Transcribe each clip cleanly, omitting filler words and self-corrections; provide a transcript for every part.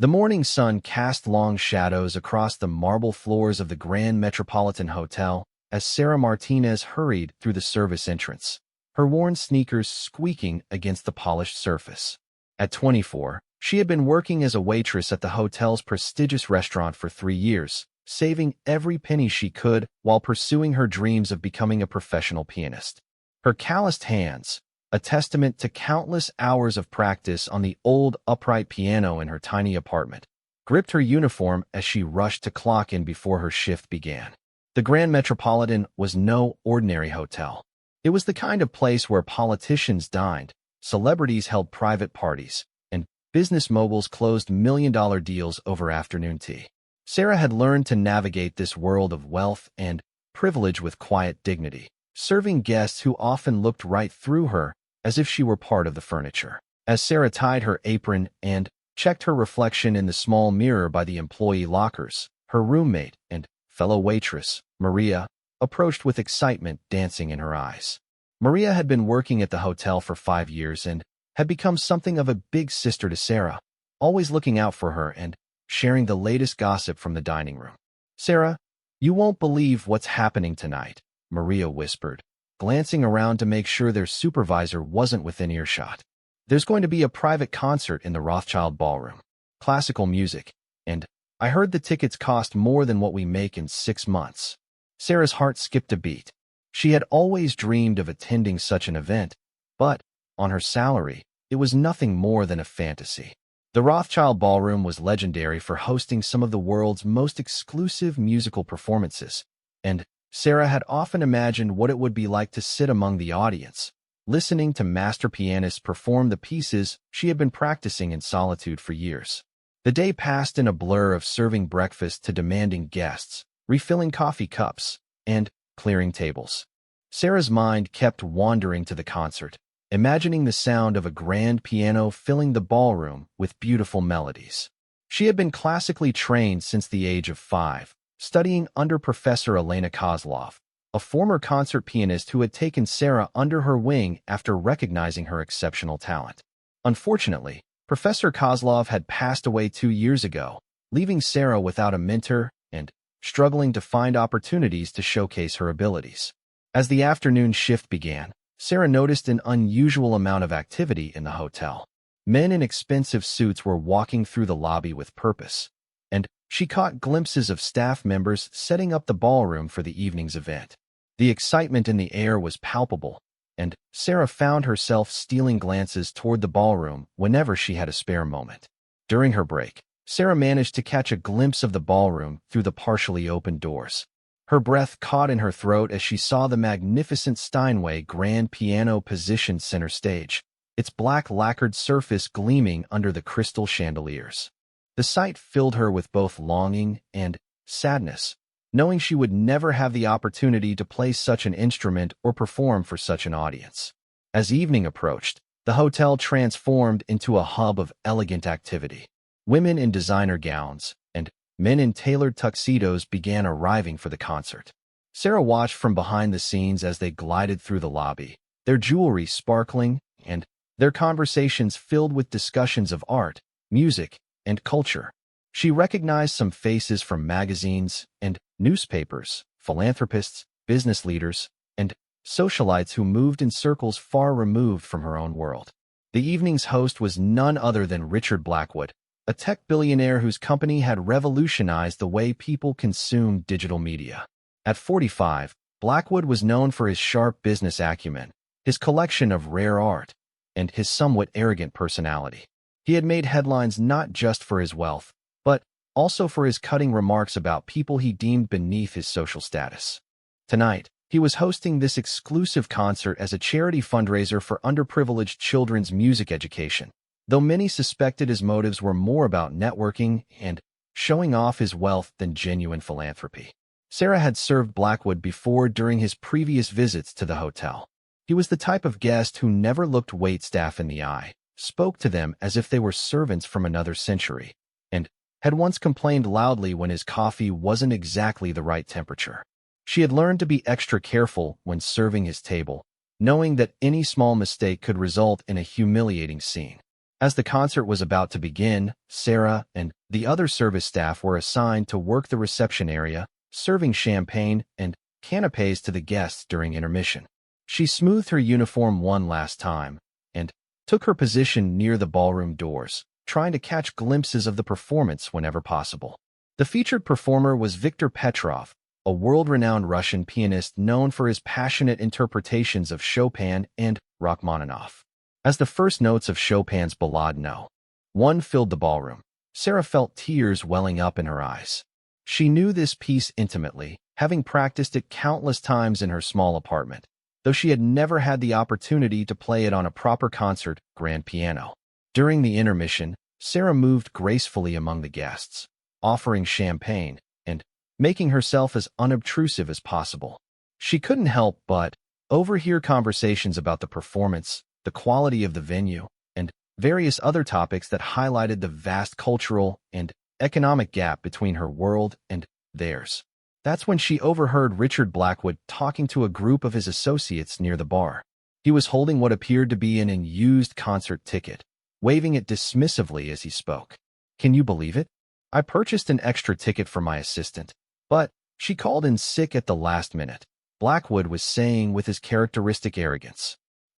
The morning sun cast long shadows across the marble floors of the Grand Metropolitan Hotel as Sarah Martinez hurried through the service entrance, her worn sneakers squeaking against the polished surface. At 24, she had been working as a waitress at the hotel's prestigious restaurant for 3 years, saving every penny she could while pursuing her dreams of becoming a professional pianist. Her calloused hands, a testament to countless hours of practice on the old upright piano in her tiny apartment, gripped her uniform as she rushed to clock in before her shift began. The Grand Metropolitan was no ordinary hotel. It was the kind of place where politicians dined, celebrities held private parties, and business moguls closed million-dollar deals over afternoon tea. Sarah had learned to navigate this world of wealth and privilege with quiet dignity, serving guests who often looked right through her as if she were part of the furniture. As Sarah tied her apron and checked her reflection in the small mirror by the employee lockers, her roommate and fellow waitress, Maria, approached with excitement dancing in her eyes. Maria had been working at the hotel for 5 years and had become something of a big sister to Sarah, always looking out for her and sharing the latest gossip from the dining room. "Sarah, you won't believe what's happening tonight," Maria whispered, glancing around to make sure their supervisor wasn't within earshot. "There's going to be a private concert in the Rothschild Ballroom. Classical music, and I heard the tickets cost more than what we make in 6 months." Sarah's heart skipped a beat. She had always dreamed of attending such an event, but, on her salary, it was nothing more than a fantasy. The Rothschild Ballroom was legendary for hosting some of the world's most exclusive musical performances, and Sarah had often imagined what it would be like to sit among the audience, listening to master pianists perform the pieces she had been practicing in solitude for years. The day passed in a blur of serving breakfast to demanding guests, refilling coffee cups, and clearing tables. Sarah's mind kept wandering to the concert, imagining the sound of a grand piano filling the ballroom with beautiful melodies. She had been classically trained since the age of 5, studying under Professor Elena Kozlov, a former concert pianist who had taken Sarah under her wing after recognizing her exceptional talent. Unfortunately, Professor Kozlov had passed away 2 years ago, leaving Sarah without a mentor and struggling to find opportunities to showcase her abilities. As the afternoon shift began, Sarah noticed an unusual amount of activity in the hotel. Men in expensive suits were walking through the lobby with purpose, and she caught glimpses of staff members setting up the ballroom for the evening's event. The excitement in the air was palpable, and Sarah found herself stealing glances toward the ballroom whenever she had a spare moment. During her break, Sarah managed to catch a glimpse of the ballroom through the partially open doors. Her breath caught in her throat as she saw the magnificent Steinway grand piano positioned center stage, its black lacquered surface gleaming under the crystal chandeliers. The sight filled her with both longing and sadness, knowing she would never have the opportunity to play such an instrument or perform for such an audience. As evening approached, the hotel transformed into a hub of elegant activity. Women in designer gowns and men in tailored tuxedos began arriving for the concert. Sarah watched from behind the scenes as they glided through the lobby, their jewelry sparkling and their conversations filled with discussions of art, music, and culture. She recognized some faces from magazines and newspapers, philanthropists, business leaders, and socialites who moved in circles far removed from her own world. The evening's host was none other than Richard Blackwood, a tech billionaire whose company had revolutionized the way people consume digital media. At 45, Blackwood was known for his sharp business acumen, his collection of rare art, and his somewhat arrogant personality. He had made headlines not just for his wealth, but also for his cutting remarks about people he deemed beneath his social status. Tonight, he was hosting this exclusive concert as a charity fundraiser for underprivileged children's music education, though many suspected his motives were more about networking and showing off his wealth than genuine philanthropy. Sarah had served Blackwood before during his previous visits to the hotel. He was the type of guest who never looked waitstaff in the eye, spoke to them as if they were servants from another century, and had once complained loudly when his coffee wasn't exactly the right temperature. She had learned to be extra careful when serving his table, knowing that any small mistake could result in a humiliating scene. As the concert was about to begin, Sarah and the other service staff were assigned to work the reception area, serving champagne and canapes to the guests during intermission. She smoothed her uniform one last time and took her position near the ballroom doors, trying to catch glimpses of the performance whenever possible. The featured performer was Viktor Petrov, a world-renowned Russian pianist known for his passionate interpretations of Chopin and Rachmaninoff. As the first notes of Chopin's Ballade No. 1 filled the ballroom, Sarah felt tears welling up in her eyes. She knew this piece intimately, having practiced it countless times in her small apartment, though she had never had the opportunity to play it on a proper concert grand piano. During the intermission, Sarah moved gracefully among the guests, offering champagne and making herself as unobtrusive as possible. She couldn't help but overhear conversations about the performance, the quality of the venue, and various other topics that highlighted the vast cultural and economic gap between her world and theirs. That's when she overheard Richard Blackwood talking to a group of his associates near the bar. He was holding what appeared to be an unused concert ticket, waving it dismissively as he spoke. "Can you believe it? I purchased an extra ticket for my assistant, but she called in sick at the last minute," Blackwood was saying with his characteristic arrogance.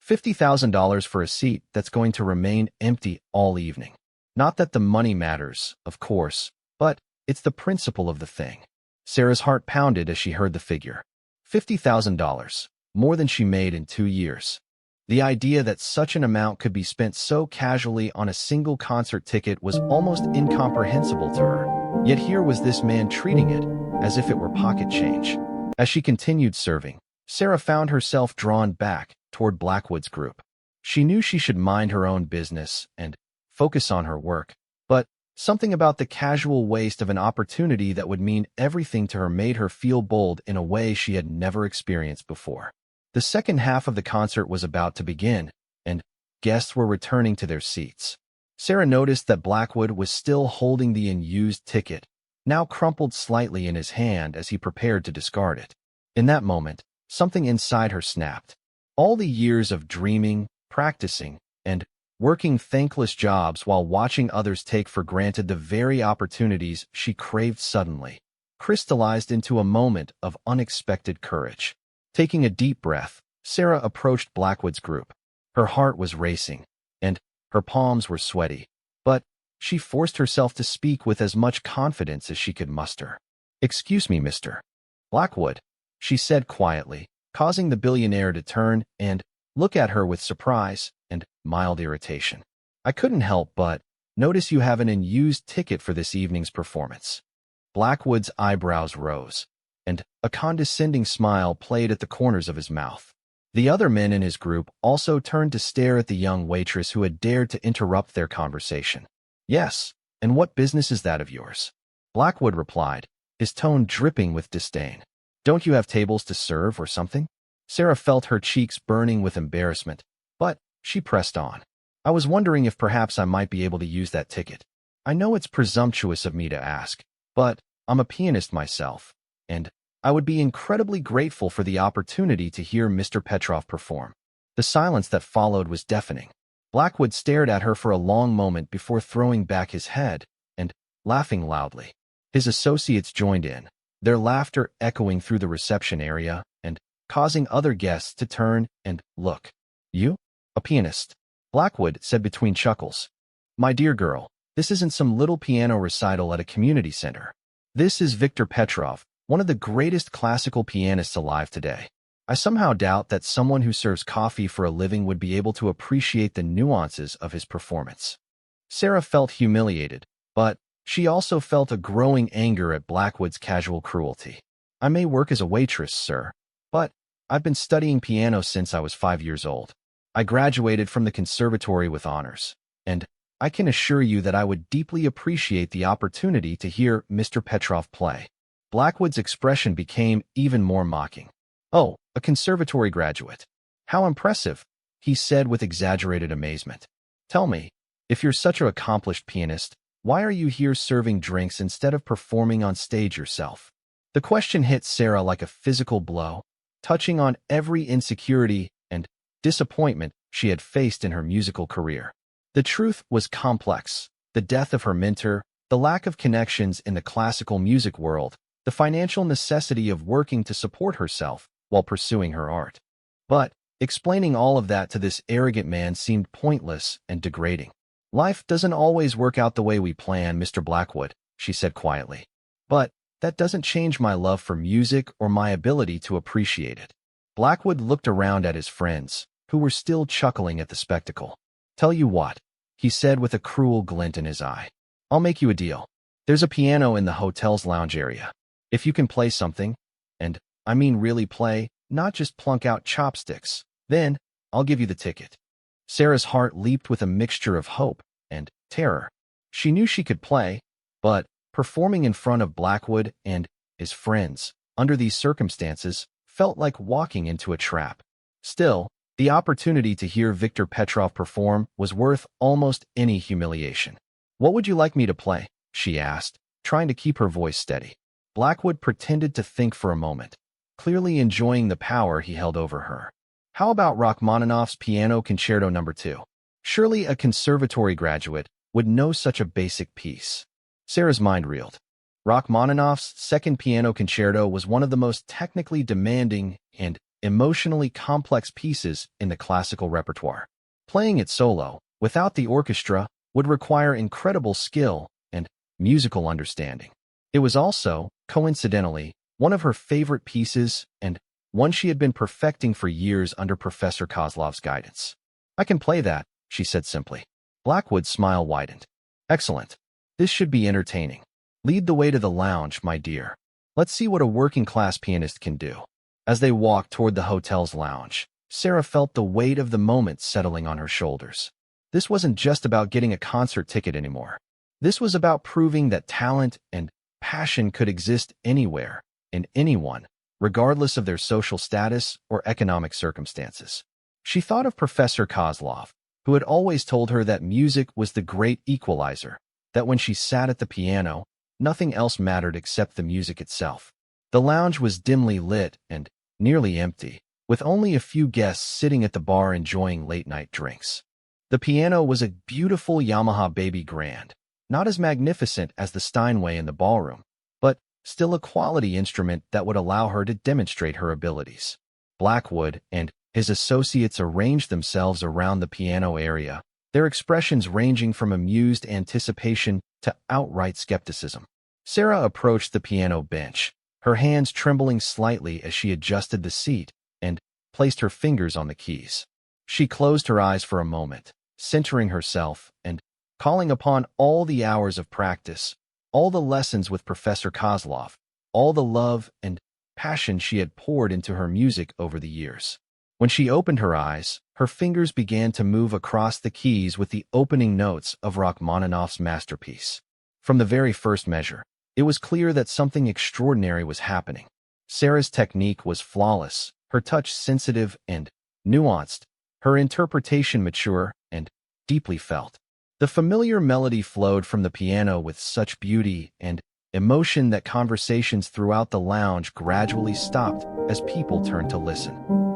$50,000 for a seat that's going to remain empty all evening. Not that the money matters, of course, but it's the principle of the thing. Sarah's heart pounded as she heard the figure. $50,000, more than she made in 2 years. The idea that such an amount could be spent so casually on a single concert ticket was almost incomprehensible to her. Yet here was this man treating it as if it were pocket change. As she continued serving, Sarah found herself drawn back toward Blackwood's group. She knew she should mind her own business and focus on her work, but something about the casual waste of an opportunity that would mean everything to her made her feel bold in a way she had never experienced before. The second half of the concert was about to begin, and guests were returning to their seats. Sarah noticed that Blackwood was still holding the unused ticket, now crumpled slightly in his hand as he prepared to discard it. In that moment, something inside her snapped. All the years of dreaming, practicing, and working thankless jobs while watching others take for granted the very opportunities she craved suddenly crystallized into a moment of unexpected courage. Taking a deep breath, Sarah approached Blackwood's group. Her heart was racing, and her palms were sweaty, but she forced herself to speak with as much confidence as she could muster. "Excuse me, Mr. Blackwood," she said quietly, causing the billionaire to turn and look at her with surprise and mild irritation. "I couldn't help but notice you have an unused ticket for this evening's performance." Blackwood's eyebrows rose, and a condescending smile played at the corners of his mouth. The other men in his group also turned to stare at the young waitress who had dared to interrupt their conversation. "Yes, and what business is that of yours?" Blackwood replied, his tone dripping with disdain. "Don't you have tables to serve or something?" Sarah felt her cheeks burning with embarrassment, but she pressed on. "I was wondering if perhaps I might be able to use that ticket. I know it's presumptuous of me to ask, but I'm a pianist myself, and I would be incredibly grateful for the opportunity to hear Mr. Petrov perform." The silence that followed was deafening. Blackwood stared at her for a long moment before throwing back his head and laughing loudly. His associates joined in, their laughter echoing through the reception area and causing other guests to turn and look. "You? A pianist?" Blackwood said between chuckles. "My dear girl, this isn't some little piano recital at a community center. This is Viktor Petrov, one of the greatest classical pianists alive today. I somehow doubt that someone who serves coffee for a living would be able to appreciate the nuances of his performance." Sarah felt humiliated, but she also felt a growing anger at Blackwood's casual cruelty. "I may work as a waitress, sir, but I've been studying piano since I was 5 years old. I graduated from the conservatory with honors, and I can assure you that I would deeply appreciate the opportunity to hear Mr. Petrov play." Blackwood's expression became even more mocking. "Oh, a conservatory graduate. How impressive," he said with exaggerated amazement. "Tell me, if you're such an accomplished pianist, why are you here serving drinks instead of performing on stage yourself?" The question hit Sarah like a physical blow, touching on every insecurity and disappointment she had faced in her musical career. The truth was complex. The death of her mentor, the lack of connections in the classical music world, the financial necessity of working to support herself while pursuing her art. But explaining all of that to this arrogant man seemed pointless and degrading. "Life doesn't always work out the way we plan, Mr. Blackwood," she said quietly. "But that doesn't change my love for music or my ability to appreciate it." Blackwood looked around at his friends, who were still chuckling at the spectacle. "Tell you what," he said with a cruel glint in his eye. "I'll make you a deal. There's a piano in the hotel's lounge area. If you can play something, and I mean really play, not just plunk out chopsticks, then I'll give you the ticket." Sarah's heart leaped with a mixture of hope and terror. She knew she could play, but performing in front of Blackwood and his friends, under these circumstances, felt like walking into a trap. Still, the opportunity to hear Viktor Petrov perform was worth almost any humiliation. "What would you like me to play?" she asked, trying to keep her voice steady. Blackwood pretended to think for a moment, clearly enjoying the power he held over her. "How about Rachmaninoff's Piano Concerto No. 2? Surely a conservatory graduate would know such a basic piece." Sarah's mind reeled. Rachmaninoff's Second Piano Concerto was one of the most technically demanding and emotionally complex pieces in the classical repertoire. Playing it solo, without the orchestra, would require incredible skill and musical understanding. It was also, coincidentally, one of her favorite pieces and one she had been perfecting for years under Professor Kozlov's guidance. "I can play that," she said simply. Blackwood's smile widened. "Excellent. This should be entertaining. Lead the way to the lounge, my dear. Let's see what a working-class pianist can do." As they walked toward the hotel's lounge, Sarah felt the weight of the moment settling on her shoulders. This wasn't just about getting a concert ticket anymore. This was about proving that talent and passion could exist anywhere, in anyone, regardless of their social status or economic circumstances. She thought of Professor Kozlov, who had always told her that music was the great equalizer, that when she sat at the piano, nothing else mattered except the music itself. The lounge was dimly lit and nearly empty, with only a few guests sitting at the bar enjoying late-night drinks. The piano was a beautiful Yamaha Baby Grand, not as magnificent as the Steinway in the ballroom, but still a quality instrument that would allow her to demonstrate her abilities. Blackwood and his associates arranged themselves around the piano area, their expressions ranging from amused anticipation to outright skepticism. Sarah approached the piano bench, her hands trembling slightly as she adjusted the seat and placed her fingers on the keys. She closed her eyes for a moment, centering herself and calling upon all the hours of practice, all the lessons with Professor Kozlov, all the love and passion she had poured into her music over the years. When she opened her eyes, her fingers began to move across the keys with the opening notes of Rachmaninoff's masterpiece. From the very first measure, it was clear that something extraordinary was happening. Sarah's technique was flawless, her touch sensitive and nuanced, her interpretation mature and deeply felt. The familiar melody flowed from the piano with such beauty and emotion that conversations throughout the lounge gradually stopped as people turned to listen.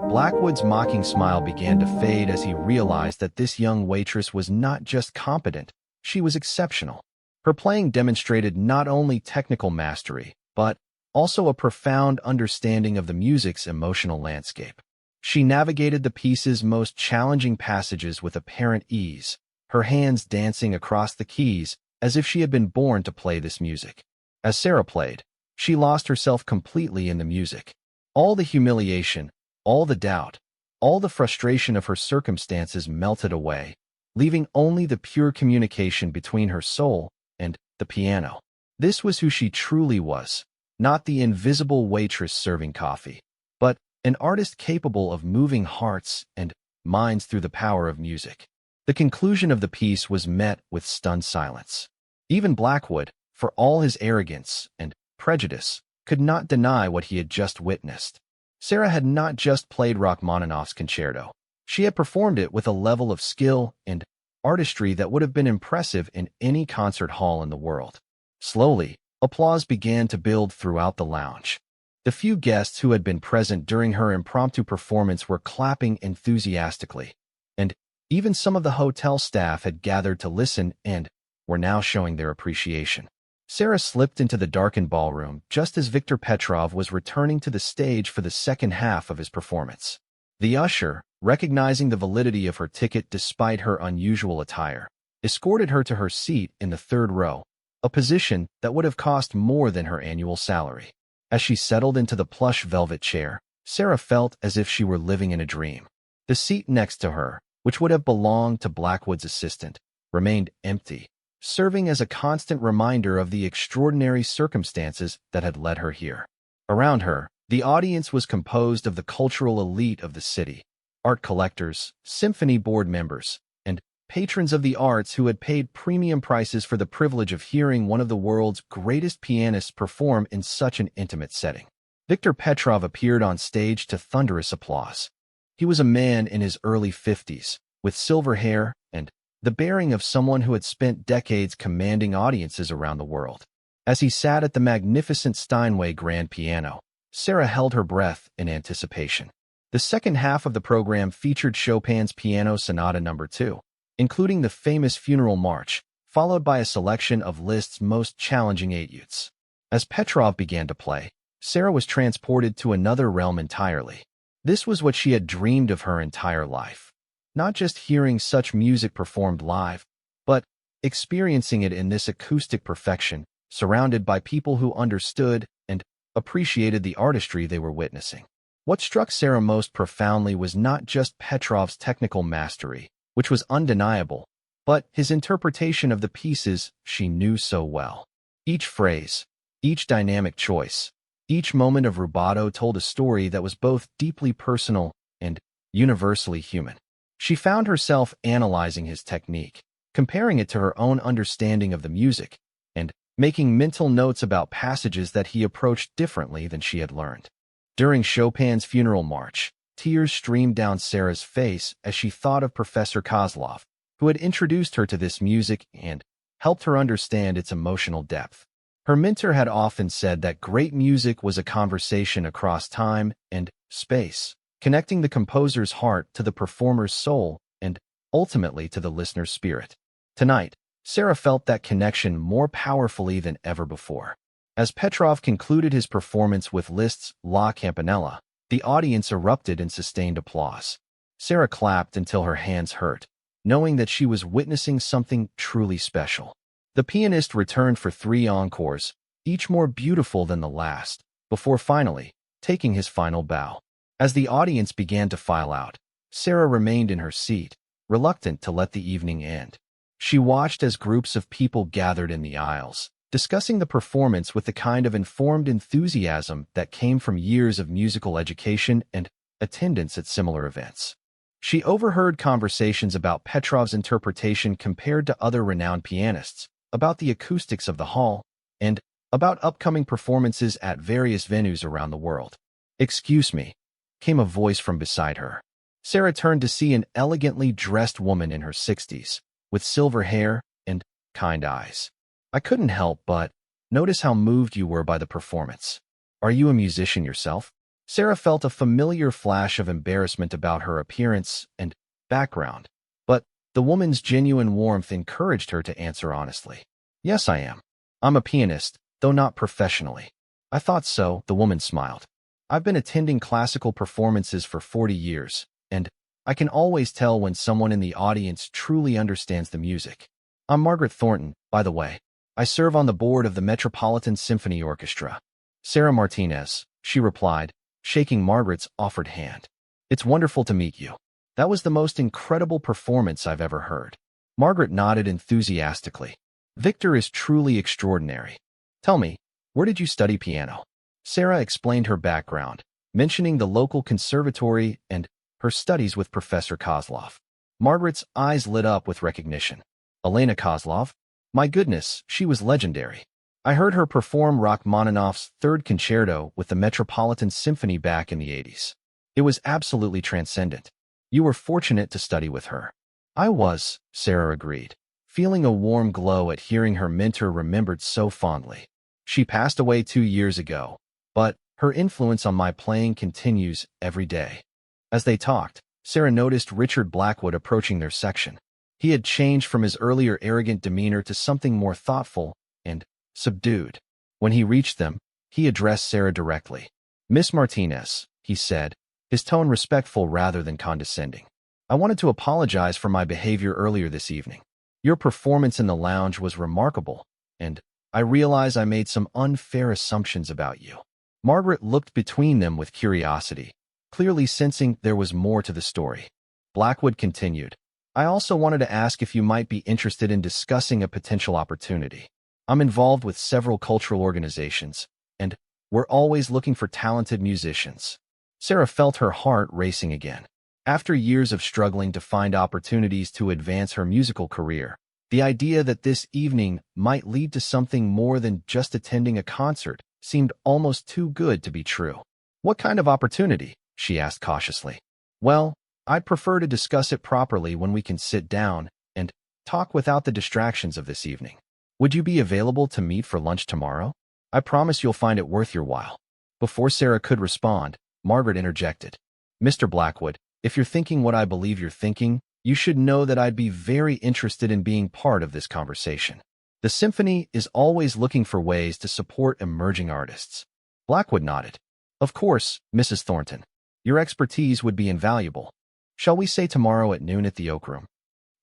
Blackwood's mocking smile began to fade as he realized that this young waitress was not just competent, she was exceptional. Her playing demonstrated not only technical mastery, but also a profound understanding of the music's emotional landscape. She navigated the piece's most challenging passages with apparent ease, her hands dancing across the keys as if she had been born to play this music. As Sarah played, she lost herself completely in the music. All the humiliation, all the doubt, all the frustration of her circumstances melted away, leaving only the pure communication between her soul and the piano. This was who she truly was, not the invisible waitress serving coffee, but an artist capable of moving hearts and minds through the power of music. The conclusion of the piece was met with stunned silence. Even Blackwood, for all his arrogance and prejudice, could not deny what he had just witnessed. Sarah had not just played Rachmaninoff's concerto. She had performed it with a level of skill and artistry that would have been impressive in any concert hall in the world. Slowly, applause began to build throughout the lounge. The few guests who had been present during her impromptu performance were clapping enthusiastically, and Even some of the hotel staff had gathered to listen and were now showing their appreciation. Sarah slipped into the darkened ballroom just as Viktor Petrov was returning to the stage for the second half of his performance. The usher, recognizing the validity of her ticket despite her unusual attire, escorted her to her seat in the third row, a position that would have cost more than her annual salary. As she settled into the plush velvet chair, Sarah felt as if she were living in a dream. The seat next to her, which would have belonged to Blackwood's assistant, remained empty, serving as a constant reminder of the extraordinary circumstances that had led her here. Around her, the audience was composed of the cultural elite of the city, art collectors, symphony board members, and patrons of the arts who had paid premium prices for the privilege of hearing one of the world's greatest pianists perform in such an intimate setting. Viktor Petrov appeared on stage to thunderous applause. He was a man in his early 50s, with silver hair and the bearing of someone who had spent decades commanding audiences around the world. As he sat at the magnificent Steinway grand piano, Sarah held her breath in anticipation. The second half of the program featured Chopin's Piano Sonata No. 2, including the famous Funeral March, followed by a selection of Liszt's most challenging etudes. As Petrov began to play, Sarah was transported to another realm entirely. This was what she had dreamed of her entire life. Not just hearing such music performed live, but experiencing it in this acoustic perfection, surrounded by people who understood and appreciated the artistry they were witnessing. What struck Sarah most profoundly was not just Petrov's technical mastery, which was undeniable, but his interpretation of the pieces she knew so well. Each phrase, each dynamic choice, each moment of rubato told a story that was both deeply personal and universally human. She found herself analyzing his technique, comparing it to her own understanding of the music, and making mental notes about passages that he approached differently than she had learned. During Chopin's Funeral March, tears streamed down Sarah's face as she thought of Professor Kozlov, who had introduced her to this music and helped her understand its emotional depth. Her mentor had often said that great music was a conversation across time and space, connecting the composer's heart to the performer's soul and ultimately to the listener's spirit. Tonight, Sarah felt that connection more powerfully than ever before. As Petrov concluded his performance with Liszt's La Campanella, the audience erupted in sustained applause. Sarah clapped until her hands hurt, knowing that she was witnessing something truly special. The pianist returned for 3 encores, each more beautiful than the last, before finally taking his final bow. As the audience began to file out, Sarah remained in her seat, reluctant to let the evening end. She watched as groups of people gathered in the aisles, discussing the performance with the kind of informed enthusiasm that came from years of musical education and attendance at similar events. She overheard conversations about Petrov's interpretation compared to other renowned pianists, about the acoustics of the hall, and about upcoming performances at various venues around the world. "Excuse me," came a voice from beside her. Sarah turned to see an elegantly dressed woman in her 60s, with silver hair and kind eyes. "I couldn't help but notice how moved you were by the performance. Are you a musician yourself?" Sarah felt a familiar flash of embarrassment about her appearance and background, but the woman's genuine warmth encouraged her to answer honestly. "Yes, I am. I'm a pianist, though not professionally." "I thought so," the woman smiled. "I've been attending classical performances for 40 years, and I can always tell when someone in the audience truly understands the music. I'm Margaret Thornton, by the way. I serve on the board of the Metropolitan Symphony Orchestra." "Sarah Martinez," she replied, shaking Margaret's offered hand. "It's wonderful to meet you. That was the most incredible performance I've ever heard." Margaret nodded enthusiastically. "Viktor is truly extraordinary. Tell me, where did you study piano?" Sarah explained her background, mentioning the local conservatory and her studies with Professor Kozlov. Margaret's eyes lit up with recognition. "Elena Kozlov? My goodness, she was legendary. I heard her perform Rachmaninoff's Third Concerto with the Metropolitan Symphony back in the 80s. It was absolutely transcendent. You were fortunate to study with her." "I was," Sarah agreed, feeling a warm glow at hearing her mentor remembered so fondly. "She passed away 2 years ago, but her influence on my playing continues every day." As they talked, Sarah noticed Richard Blackwood approaching their section. He had changed from his earlier arrogant demeanor to something more thoughtful and subdued. When he reached them, he addressed Sarah directly. "Miss Martinez," he said, his tone respectful rather than condescending. "I wanted to apologize for my behavior earlier this evening. Your performance in the lounge was remarkable, and I realize I made some unfair assumptions about you." Margaret looked between them with curiosity, clearly sensing there was more to the story. Blackwood continued, "I also wanted to ask if you might be interested in discussing a potential opportunity. I'm involved with several cultural organizations, and we're always looking for talented musicians." Sarah felt her heart racing again. After years of struggling to find opportunities to advance her musical career, the idea that this evening might lead to something more than just attending a concert seemed almost too good to be true. "What kind of opportunity?" she asked cautiously. "Well, I'd prefer to discuss it properly when we can sit down and talk without the distractions of this evening. Would you be available to meet for lunch tomorrow? I promise you'll find it worth your while." Before Sarah could respond, Margaret interjected. "Mr. Blackwood, if you're thinking what I believe you're thinking, you should know that I'd be very interested in being part of this conversation. The symphony is always looking for ways to support emerging artists." Blackwood nodded. "Of course, Mrs. Thornton. Your expertise would be invaluable. Shall we say tomorrow at noon at the Oak Room?"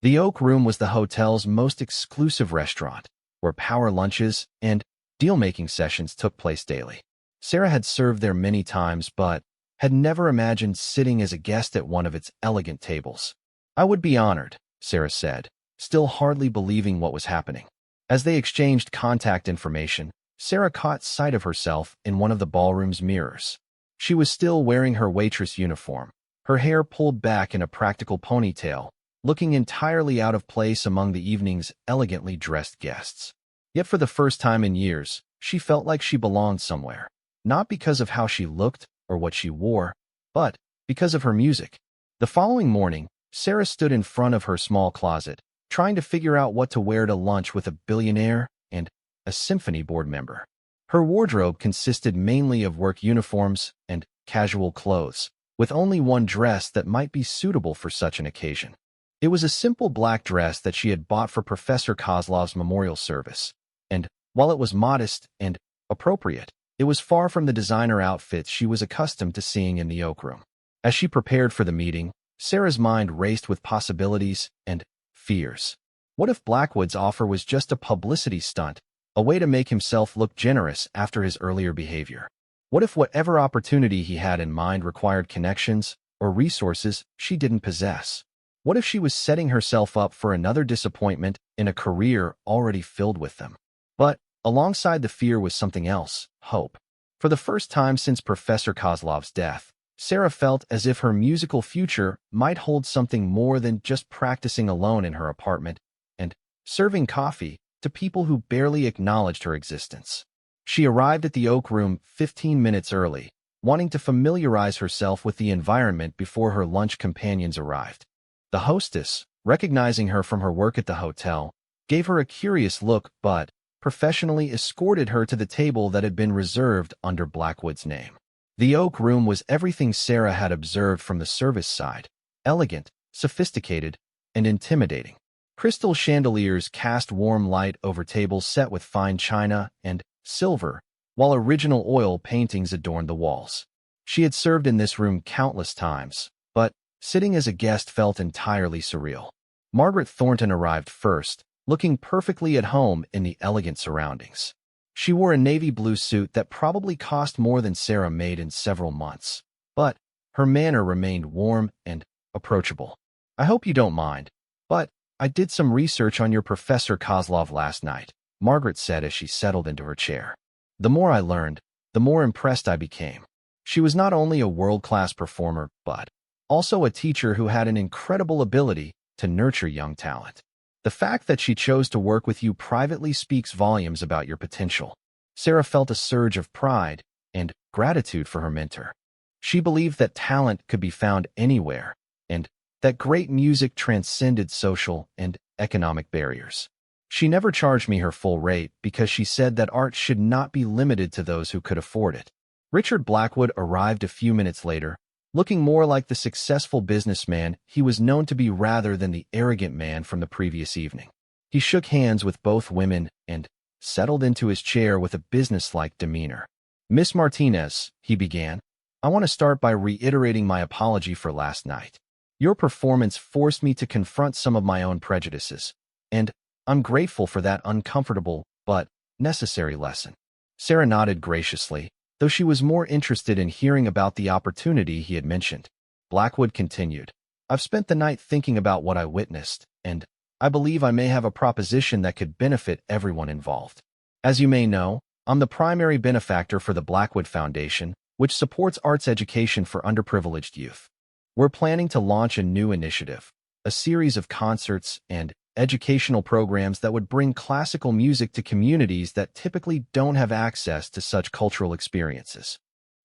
The Oak Room was the hotel's most exclusive restaurant, where power lunches and deal-making sessions took place daily. Sarah had served there many times, but had never imagined sitting as a guest at one of its elegant tables. "I would be honored," Sarah said, still hardly believing what was happening. As they exchanged contact information, Sarah caught sight of herself in one of the ballroom's mirrors. She was still wearing her waitress uniform, her hair pulled back in a practical ponytail, looking entirely out of place among the evening's elegantly dressed guests. Yet for the first time in years, she felt like she belonged somewhere, not because of how she looked or what she wore, but because of her music. The following morning, Sarah stood in front of her small closet, trying to figure out what to wear to lunch with a billionaire and a symphony board member. Her wardrobe consisted mainly of work uniforms and casual clothes, with only one dress that might be suitable for such an occasion. It was a simple black dress that she had bought for Professor Kozlov's memorial service, and while it was modest and appropriate, it was far from the designer outfits she was accustomed to seeing in the Oak Room. As she prepared for the meeting, Sarah's mind raced with possibilities and fears. What if Blackwood's offer was just a publicity stunt, a way to make himself look generous after his earlier behavior? What if whatever opportunity he had in mind required connections or resources she didn't possess? What if she was setting herself up for another disappointment in a career already filled with them? But alongside the fear was something else, hope. For the first time since Professor Kozlov's death, Sarah felt as if her musical future might hold something more than just practicing alone in her apartment and serving coffee to people who barely acknowledged her existence. She arrived at the Oak Room 15 minutes early, wanting to familiarize herself with the environment before her lunch companions arrived. The hostess, recognizing her from her work at the hotel, gave her a curious look but professionally escorted her to the table that had been reserved under Blackwood's name. The Oak Room was everything Sarah had observed from the service side: elegant, sophisticated, and intimidating. Crystal chandeliers cast warm light over tables set with fine china and silver, while original oil paintings adorned the walls. She had served in this room countless times, but sitting as a guest felt entirely surreal. Margaret Thornton arrived first, looking perfectly at home in the elegant surroundings. She wore a navy blue suit that probably cost more than Sarah made in several months, but her manner remained warm and approachable. "I hope you don't mind, but I did some research on your Professor Kozlov last night," Margaret said as she settled into her chair. "The more I learned, the more impressed I became. She was not only a world-class performer, but also a teacher who had an incredible ability to nurture young talent. The fact that she chose to work with you privately speaks volumes about your potential." Sarah felt a surge of pride and gratitude for her mentor. She believed that talent could be found anywhere, and that great music transcended social and economic barriers. She never charged me her full rate because she said that art should not be limited to those who could afford it. Richard Blackwood arrived a few minutes later, looking more like the successful businessman he was known to be rather than the arrogant man from the previous evening. He shook hands with both women and settled into his chair with a businesslike demeanor. "Miss Martinez," he began, "I want to start by reiterating my apology for last night. Your performance forced me to confront some of my own prejudices, and I'm grateful for that uncomfortable but necessary lesson." Sarah nodded graciously, though she was more interested in hearing about the opportunity he had mentioned. Blackwood continued, "I've spent the night thinking about what I witnessed, and I believe I may have a proposition that could benefit everyone involved. As you may know, I'm the primary benefactor for the Blackwood Foundation, which supports arts education for underprivileged youth. We're planning to launch a new initiative, a series of concerts and educational programs that would bring classical music to communities that typically don't have access to such cultural experiences."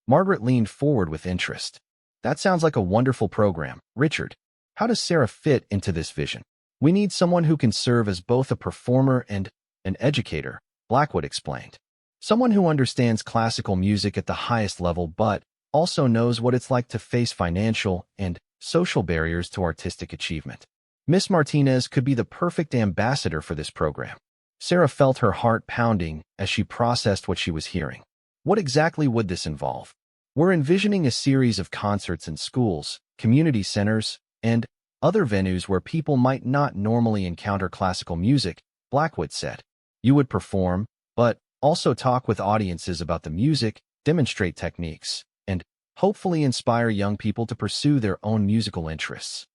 Margaret leaned forward with interest. "That sounds like a wonderful program, Richard. How does Sarah fit into this vision?" "We need someone who can serve as both a performer and an educator," Blackwood explained. "Someone who understands classical music at the highest level but also knows what it's like to face financial and social barriers to artistic achievement. Miss Martinez could be the perfect ambassador for this program." Sarah felt her heart pounding as she processed what she was hearing. What exactly would this involve? "We're envisioning a series of concerts in schools, community centers, and other venues where people might not normally encounter classical music," Blackwood said. "You would perform, but also talk with audiences about the music, demonstrate techniques, and hopefully inspire young people to pursue their own musical interests."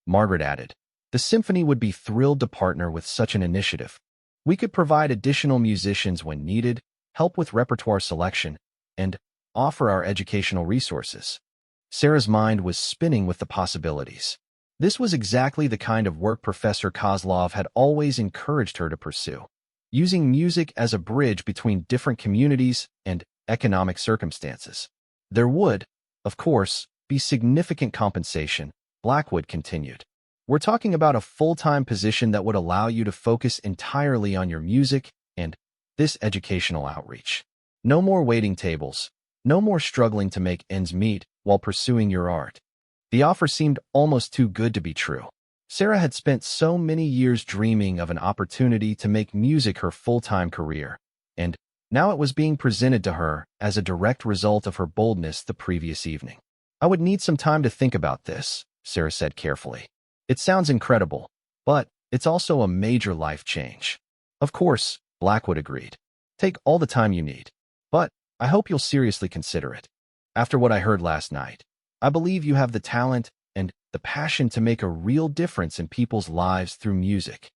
Margaret added, "The symphony would be thrilled to partner with such an initiative. We could provide additional musicians when needed, help with repertoire selection, and offer our educational resources." Sarah's mind was spinning with the possibilities. This was exactly the kind of work Professor Kozlov had always encouraged her to pursue, using music as a bridge between different communities and economic circumstances. There would, of course, be significant compensation, Blackwood continued. "We're talking about a full-time position that would allow you to focus entirely on your music and this educational outreach. No more waiting tables, no more struggling to make ends meet while pursuing your art." The offer seemed almost too good to be true. Sarah had spent so many years dreaming of an opportunity to make music her full-time career, and now it was being presented to her as a direct result of her boldness the previous evening. "I would need some time to think about this," Sarah said carefully. "It sounds incredible, but it's also a major life change." "Of course," Blackwood agreed. "Take all the time you need. But I hope you'll seriously consider it. After what I heard last night, I believe you have the talent and the passion to make a real difference in people's lives through music."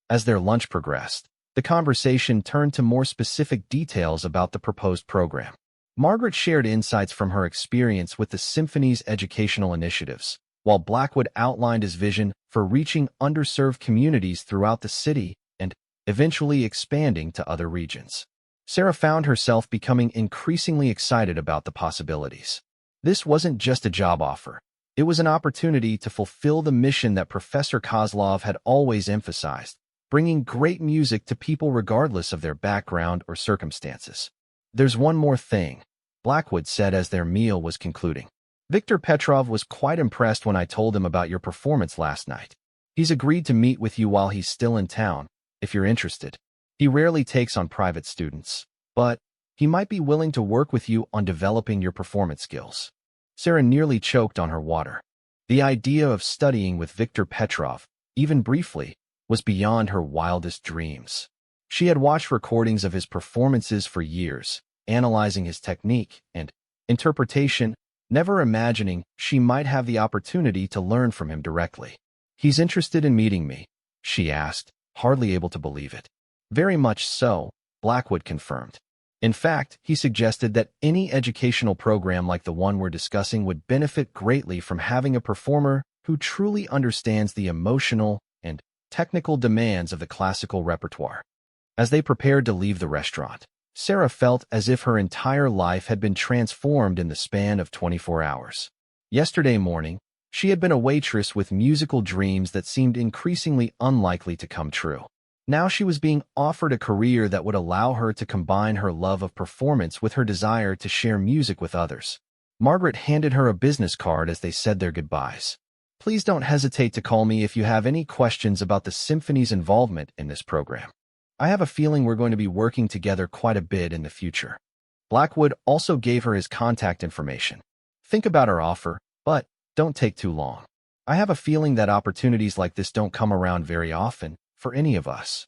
As their lunch progressed, the conversation turned to more specific details about the proposed program. Margaret shared insights from her experience with the symphony's educational initiatives, while Blackwood outlined his vision for reaching underserved communities throughout the city and eventually expanding to other regions. Sarah found herself becoming increasingly excited about the possibilities. This wasn't just a job offer. It was an opportunity to fulfill the mission that Professor Kozlov had always emphasized, bringing great music to people regardless of their background or circumstances. "There's one more thing," Blackwood said as their meal was concluding. "Viktor Petrov was quite impressed when I told him about your performance last night. He's agreed to meet with you while he's still in town, if you're interested. He rarely takes on private students, but he might be willing to work with you on developing your performance skills." Sarah nearly choked on her water. The idea of studying with Viktor Petrov, even briefly, was beyond her wildest dreams. She had watched recordings of his performances for years, analyzing his technique and interpretation, never imagining she might have the opportunity to learn from him directly. "He's interested in meeting me?" she asked, hardly able to believe it. "Very much so," Blackwood confirmed. "In fact, he suggested that any educational program like the one we're discussing would benefit greatly from having a performer who truly understands the emotional and technical demands of the classical repertoire." As they prepared to leave the restaurant, Sarah felt as if her entire life had been transformed in the span of 24 hours. Yesterday morning, she had been a waitress with musical dreams that seemed increasingly unlikely to come true. Now she was being offered a career that would allow her to combine her love of performance with her desire to share music with others. Margaret handed her a business card as they said their goodbyes. Please don't hesitate to call me if you have any questions about the symphony's involvement in this program. I have a feeling we're going to be working together quite a bit in the future. Blackwood also gave her his contact information. Think about our offer, but don't take too long. I have a feeling that opportunities like this don't come around very often for any of us.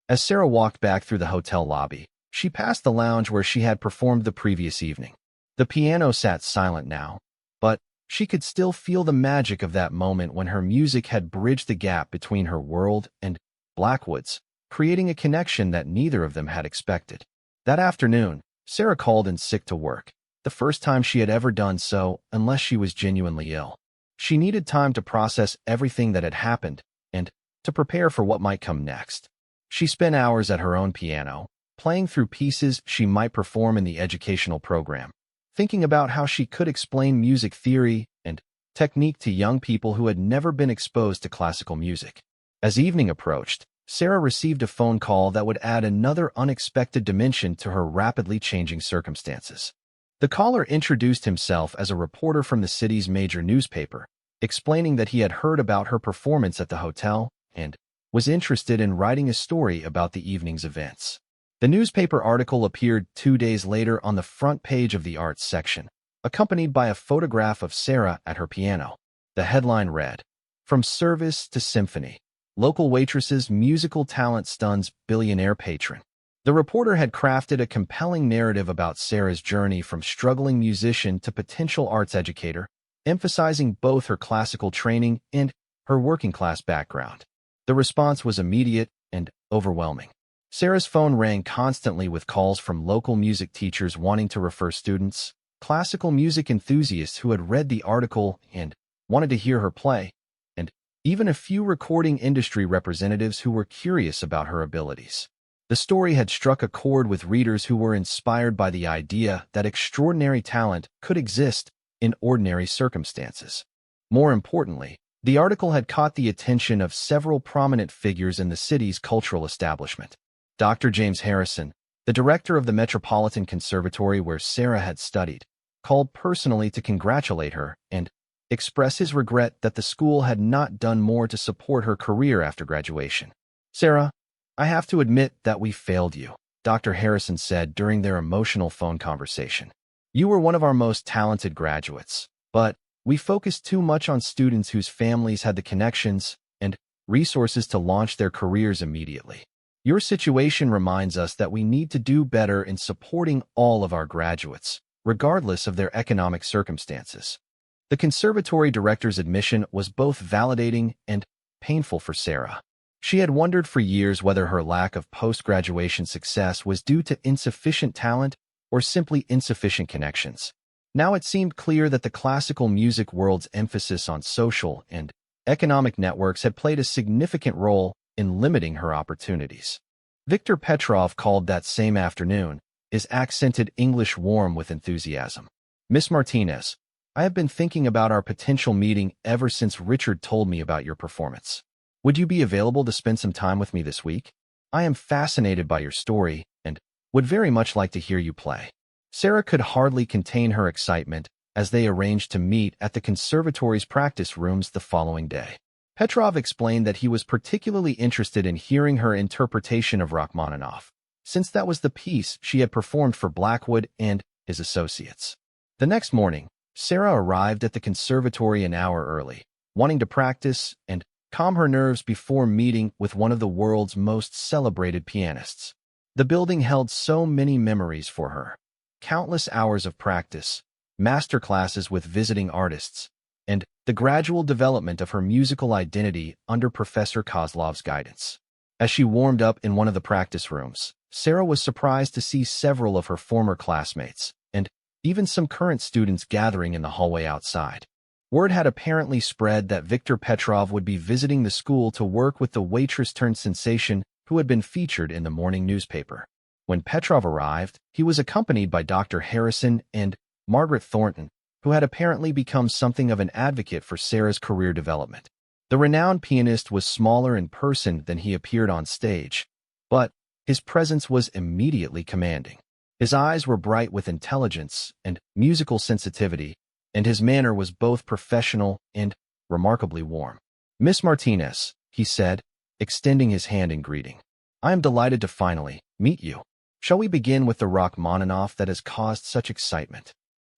As Sarah walked back through the hotel lobby, she passed the lounge where she had performed the previous evening. The piano sat silent now, but she could still feel the magic of that moment when her music had bridged the gap between her world and Blackwood's, creating a connection that neither of them had expected. That afternoon, Sarah called in sick to work, the first time she had ever done so unless she was genuinely ill. She needed time to process everything that had happened and to prepare for what might come next. She spent hours at her own piano, playing through pieces she might perform in the educational program, thinking about how she could explain music theory and technique to young people who had never been exposed to classical music. As evening approached, Sarah received a phone call that would add another unexpected dimension to her rapidly changing circumstances. The caller introduced himself as a reporter from the city's major newspaper, explaining that he had heard about her performance at the hotel and was interested in writing a story about the evening's events. The newspaper article appeared 2 days later on the front page of the arts section, accompanied by a photograph of Sarah at her piano. The headline read, "From Service to Symphony. Local Waitress's musical talent stuns billionaire patron." The reporter had crafted a compelling narrative about Sarah's journey from struggling musician to potential arts educator, emphasizing both her classical training and her working-class background. The response was immediate and overwhelming. Sarah's phone rang constantly with calls from local music teachers wanting to refer students, classical music enthusiasts who had read the article and wanted to hear her play, and even a few recording industry representatives who were curious about her abilities. The story had struck a chord with readers who were inspired by the idea that extraordinary talent could exist in ordinary circumstances. More importantly, the article had caught the attention of several prominent figures in the city's cultural establishment. Dr. James Harrison, the director of the Metropolitan Conservatory where Sarah had studied, called personally to congratulate her and express his regret that the school had not done more to support her career after graduation. "Sarah, I have to admit that we failed you," Dr. Harrison said during their emotional phone conversation. "You were one of our most talented graduates, but we focused too much on students whose families had the connections and resources to launch their careers immediately. Your situation reminds us that we need to do better in supporting all of our graduates, regardless of their economic circumstances." The conservatory director's admission was both validating and painful for Sarah. She had wondered for years whether her lack of post-graduation success was due to insufficient talent or simply insufficient connections. Now it seemed clear that the classical music world's emphasis on social and economic networks had played a significant role in limiting her opportunities. Viktor Petrov called that same afternoon, his accented English warm with enthusiasm. "Miss Martinez, I have been thinking about our potential meeting ever since Richard told me about your performance. Would you be available to spend some time with me this week? I am fascinated by your story and would very much like to hear you play." Sarah could hardly contain her excitement as they arranged to meet at the conservatory's practice rooms the following day. Petrov explained that he was particularly interested in hearing her interpretation of Rachmaninoff, since that was the piece she had performed for Blackwood and his associates. The next morning, Sarah arrived at the conservatory an hour early, wanting to practice and calm her nerves before meeting with one of the world's most celebrated pianists. The building held so many memories for her. Countless hours of practice, master classes with visiting artists, and the gradual development of her musical identity under Professor Kozlov's guidance. As she warmed up in one of the practice rooms, Sarah was surprised to see several of her former classmates, and even some current students gathering in the hallway outside. Word had apparently spread that Viktor Petrov would be visiting the school to work with the waitress-turned-sensation who had been featured in the morning newspaper. When Petrov arrived, he was accompanied by Dr. Harrison and Margaret Thornton, who had apparently become something of an advocate for Sarah's career development. The renowned pianist was smaller in person than he appeared on stage, but his presence was immediately commanding. His eyes were bright with intelligence and musical sensitivity, and his manner was both professional and remarkably warm. "Miss Martinez," he said, extending his hand in greeting. "I am delighted to finally meet you. Shall we begin with the Rachmaninoff that has caused such excitement?"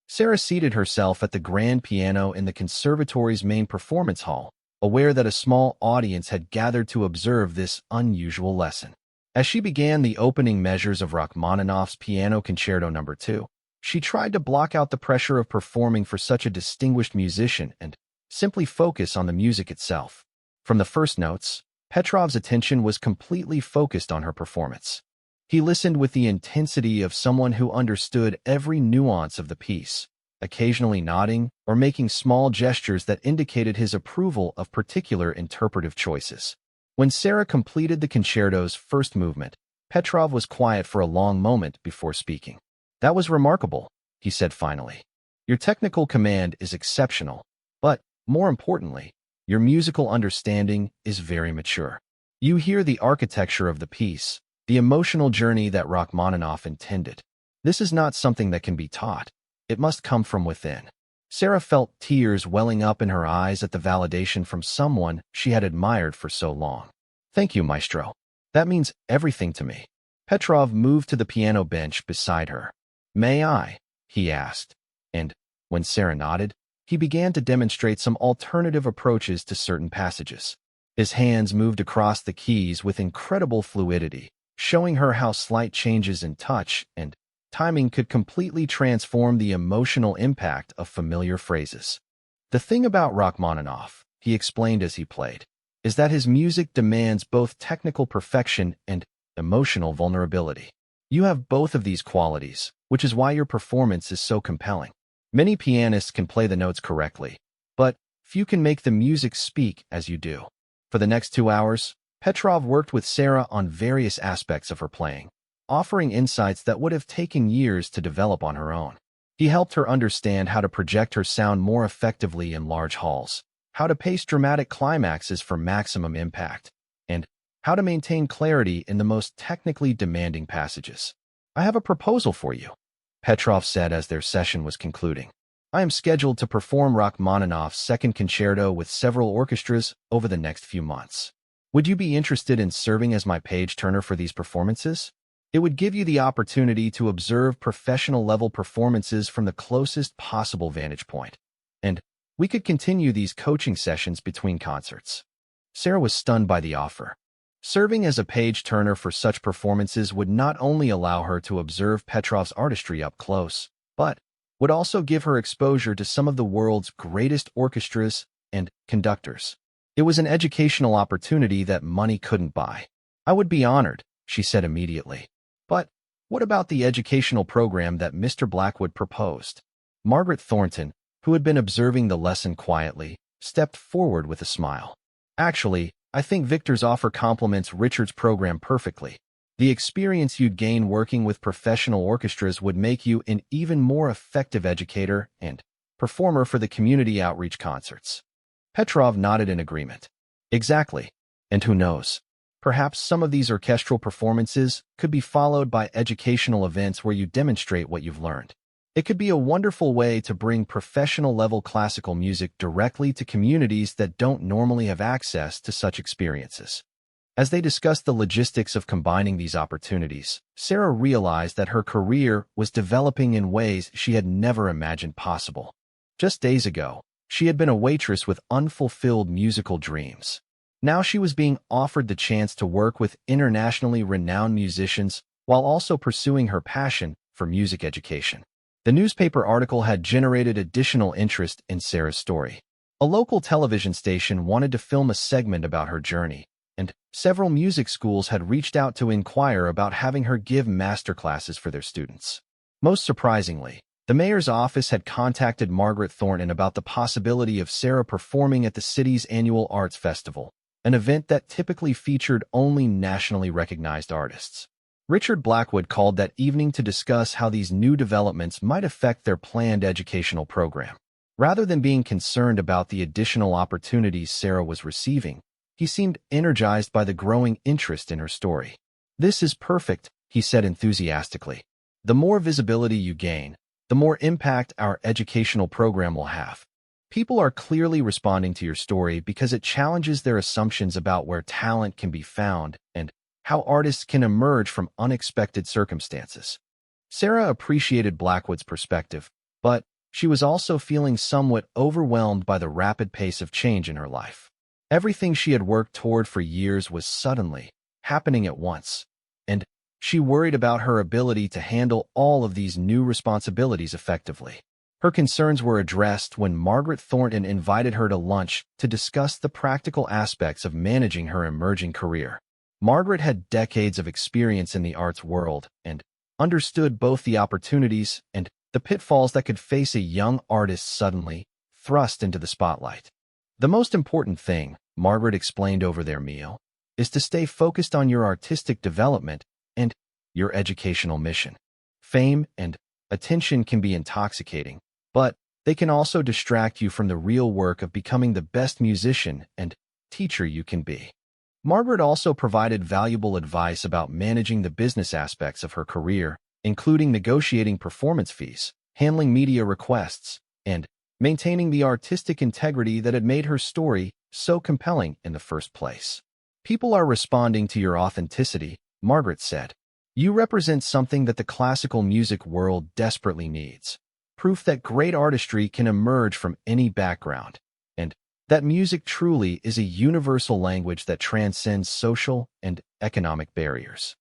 Sarah seated herself at the grand piano in the conservatory's main performance hall, aware that a small audience had gathered to observe this unusual lesson. As she began the opening measures of Rachmaninoff's Piano Concerto No. 2, she tried to block out the pressure of performing for such a distinguished musician and simply focus on the music itself. From the first notes, Petrov's attention was completely focused on her performance. He listened with the intensity of someone who understood every nuance of the piece, occasionally nodding or making small gestures that indicated his approval of particular interpretive choices. When Sarah completed the concerto's first movement, Petrov was quiet for a long moment before speaking. "That was remarkable," he said finally. "Your technical command is exceptional, but, more importantly, your musical understanding is very mature. You hear the architecture of the piece, the emotional journey that Rachmaninoff intended. This is not something that can be taught. It must come from within." Sarah felt tears welling up in her eyes at the validation from someone she had admired for so long. "Thank you, Maestro. That means everything to me." Petrov moved to the piano bench beside her. "May I?" he asked, and, when Sarah nodded, he began to demonstrate some alternative approaches to certain passages. His hands moved across the keys with incredible fluidity, showing her how slight changes in touch and timing could completely transform the emotional impact of familiar phrases. "The thing about Rachmaninoff," he explained as he played, "is that his music demands both technical perfection and emotional vulnerability. You have both of these qualities, which is why your performance is so compelling. Many pianists can play the notes correctly, but few can make the music speak as you do." For the next 2 hours, Petrov worked with Sarah on various aspects of her playing, offering insights that would have taken years to develop on her own. He helped her understand how to project her sound more effectively in large halls, how to pace dramatic climaxes for maximum impact, and how to maintain clarity in the most technically demanding passages. "I have a proposal for you," Petrov said as their session was concluding. "I am scheduled to perform Rachmaninoff's second concerto with several orchestras over the next few months. Would you be interested in serving as my page-turner for these performances? It would give you the opportunity to observe professional-level performances from the closest possible vantage point. And we could continue these coaching sessions between concerts." Sarah was stunned by the offer. Serving as a page-turner for such performances would not only allow her to observe Petrov's artistry up close, but would also give her exposure to some of the world's greatest orchestras and conductors. It was an educational opportunity that money couldn't buy. "I would be honored," she said immediately. "But what about the educational program that Mr. Blackwood proposed?" Margaret Thornton, who had been observing the lesson quietly, stepped forward with a smile. "Actually, I think Victor's offer complements Richard's program perfectly. The experience you'd gain working with professional orchestras would make you an even more effective educator and performer for the community outreach concerts." Petrov nodded in agreement. "Exactly. And who knows? Perhaps some of these orchestral performances could be followed by educational events where you demonstrate what you've learned. It could be a wonderful way to bring professional-level classical music directly to communities that don't normally have access to such experiences." As they discussed the logistics of combining these opportunities, Sarah realized that her career was developing in ways she had never imagined possible. Just days ago, she had been a waitress with unfulfilled musical dreams. Now she was being offered the chance to work with internationally renowned musicians while also pursuing her passion for music education. The newspaper article had generated additional interest in Sarah's story. A local television station wanted to film a segment about her journey, and several music schools had reached out to inquire about having her give masterclasses for their students. Most surprisingly, the mayor's office had contacted Margaret Thornton about the possibility of Sarah performing at the city's annual arts festival, an event that typically featured only nationally recognized artists. Richard Blackwood called that evening to discuss how these new developments might affect their planned educational program. Rather than being concerned about the additional opportunities Sarah was receiving, he seemed energized by the growing interest in her story. "This is perfect," he said enthusiastically. "The more visibility you gain, the more impact our educational program will have. People are clearly responding to your story because it challenges their assumptions about where talent can be found and how artists can emerge from unexpected circumstances. Sarah appreciated Blackwood's perspective, but she was also feeling somewhat overwhelmed by the rapid pace of change in her life. Everything she had worked toward for years was suddenly happening at once, and she worried about her ability to handle all of these new responsibilities effectively. Her concerns were addressed when Margaret Thornton invited her to lunch to discuss the practical aspects of managing her emerging career. Margaret had decades of experience in the arts world and understood both the opportunities and the pitfalls that could face a young artist suddenly thrust into the spotlight. The most important thing, Margaret explained over their meal, is to stay focused on your artistic development and your educational mission. Fame and attention can be intoxicating, but they can also distract you from the real work of becoming the best musician and teacher you can be. Margaret also provided valuable advice about managing the business aspects of her career, including negotiating performance fees, handling media requests, and maintaining the artistic integrity that had made her story so compelling in the first place. People are responding to your authenticity, Margaret said. You represent something that the classical music world desperately needs. Proof that great artistry can emerge from any background, and that music truly is a universal language that transcends social and economic barriers.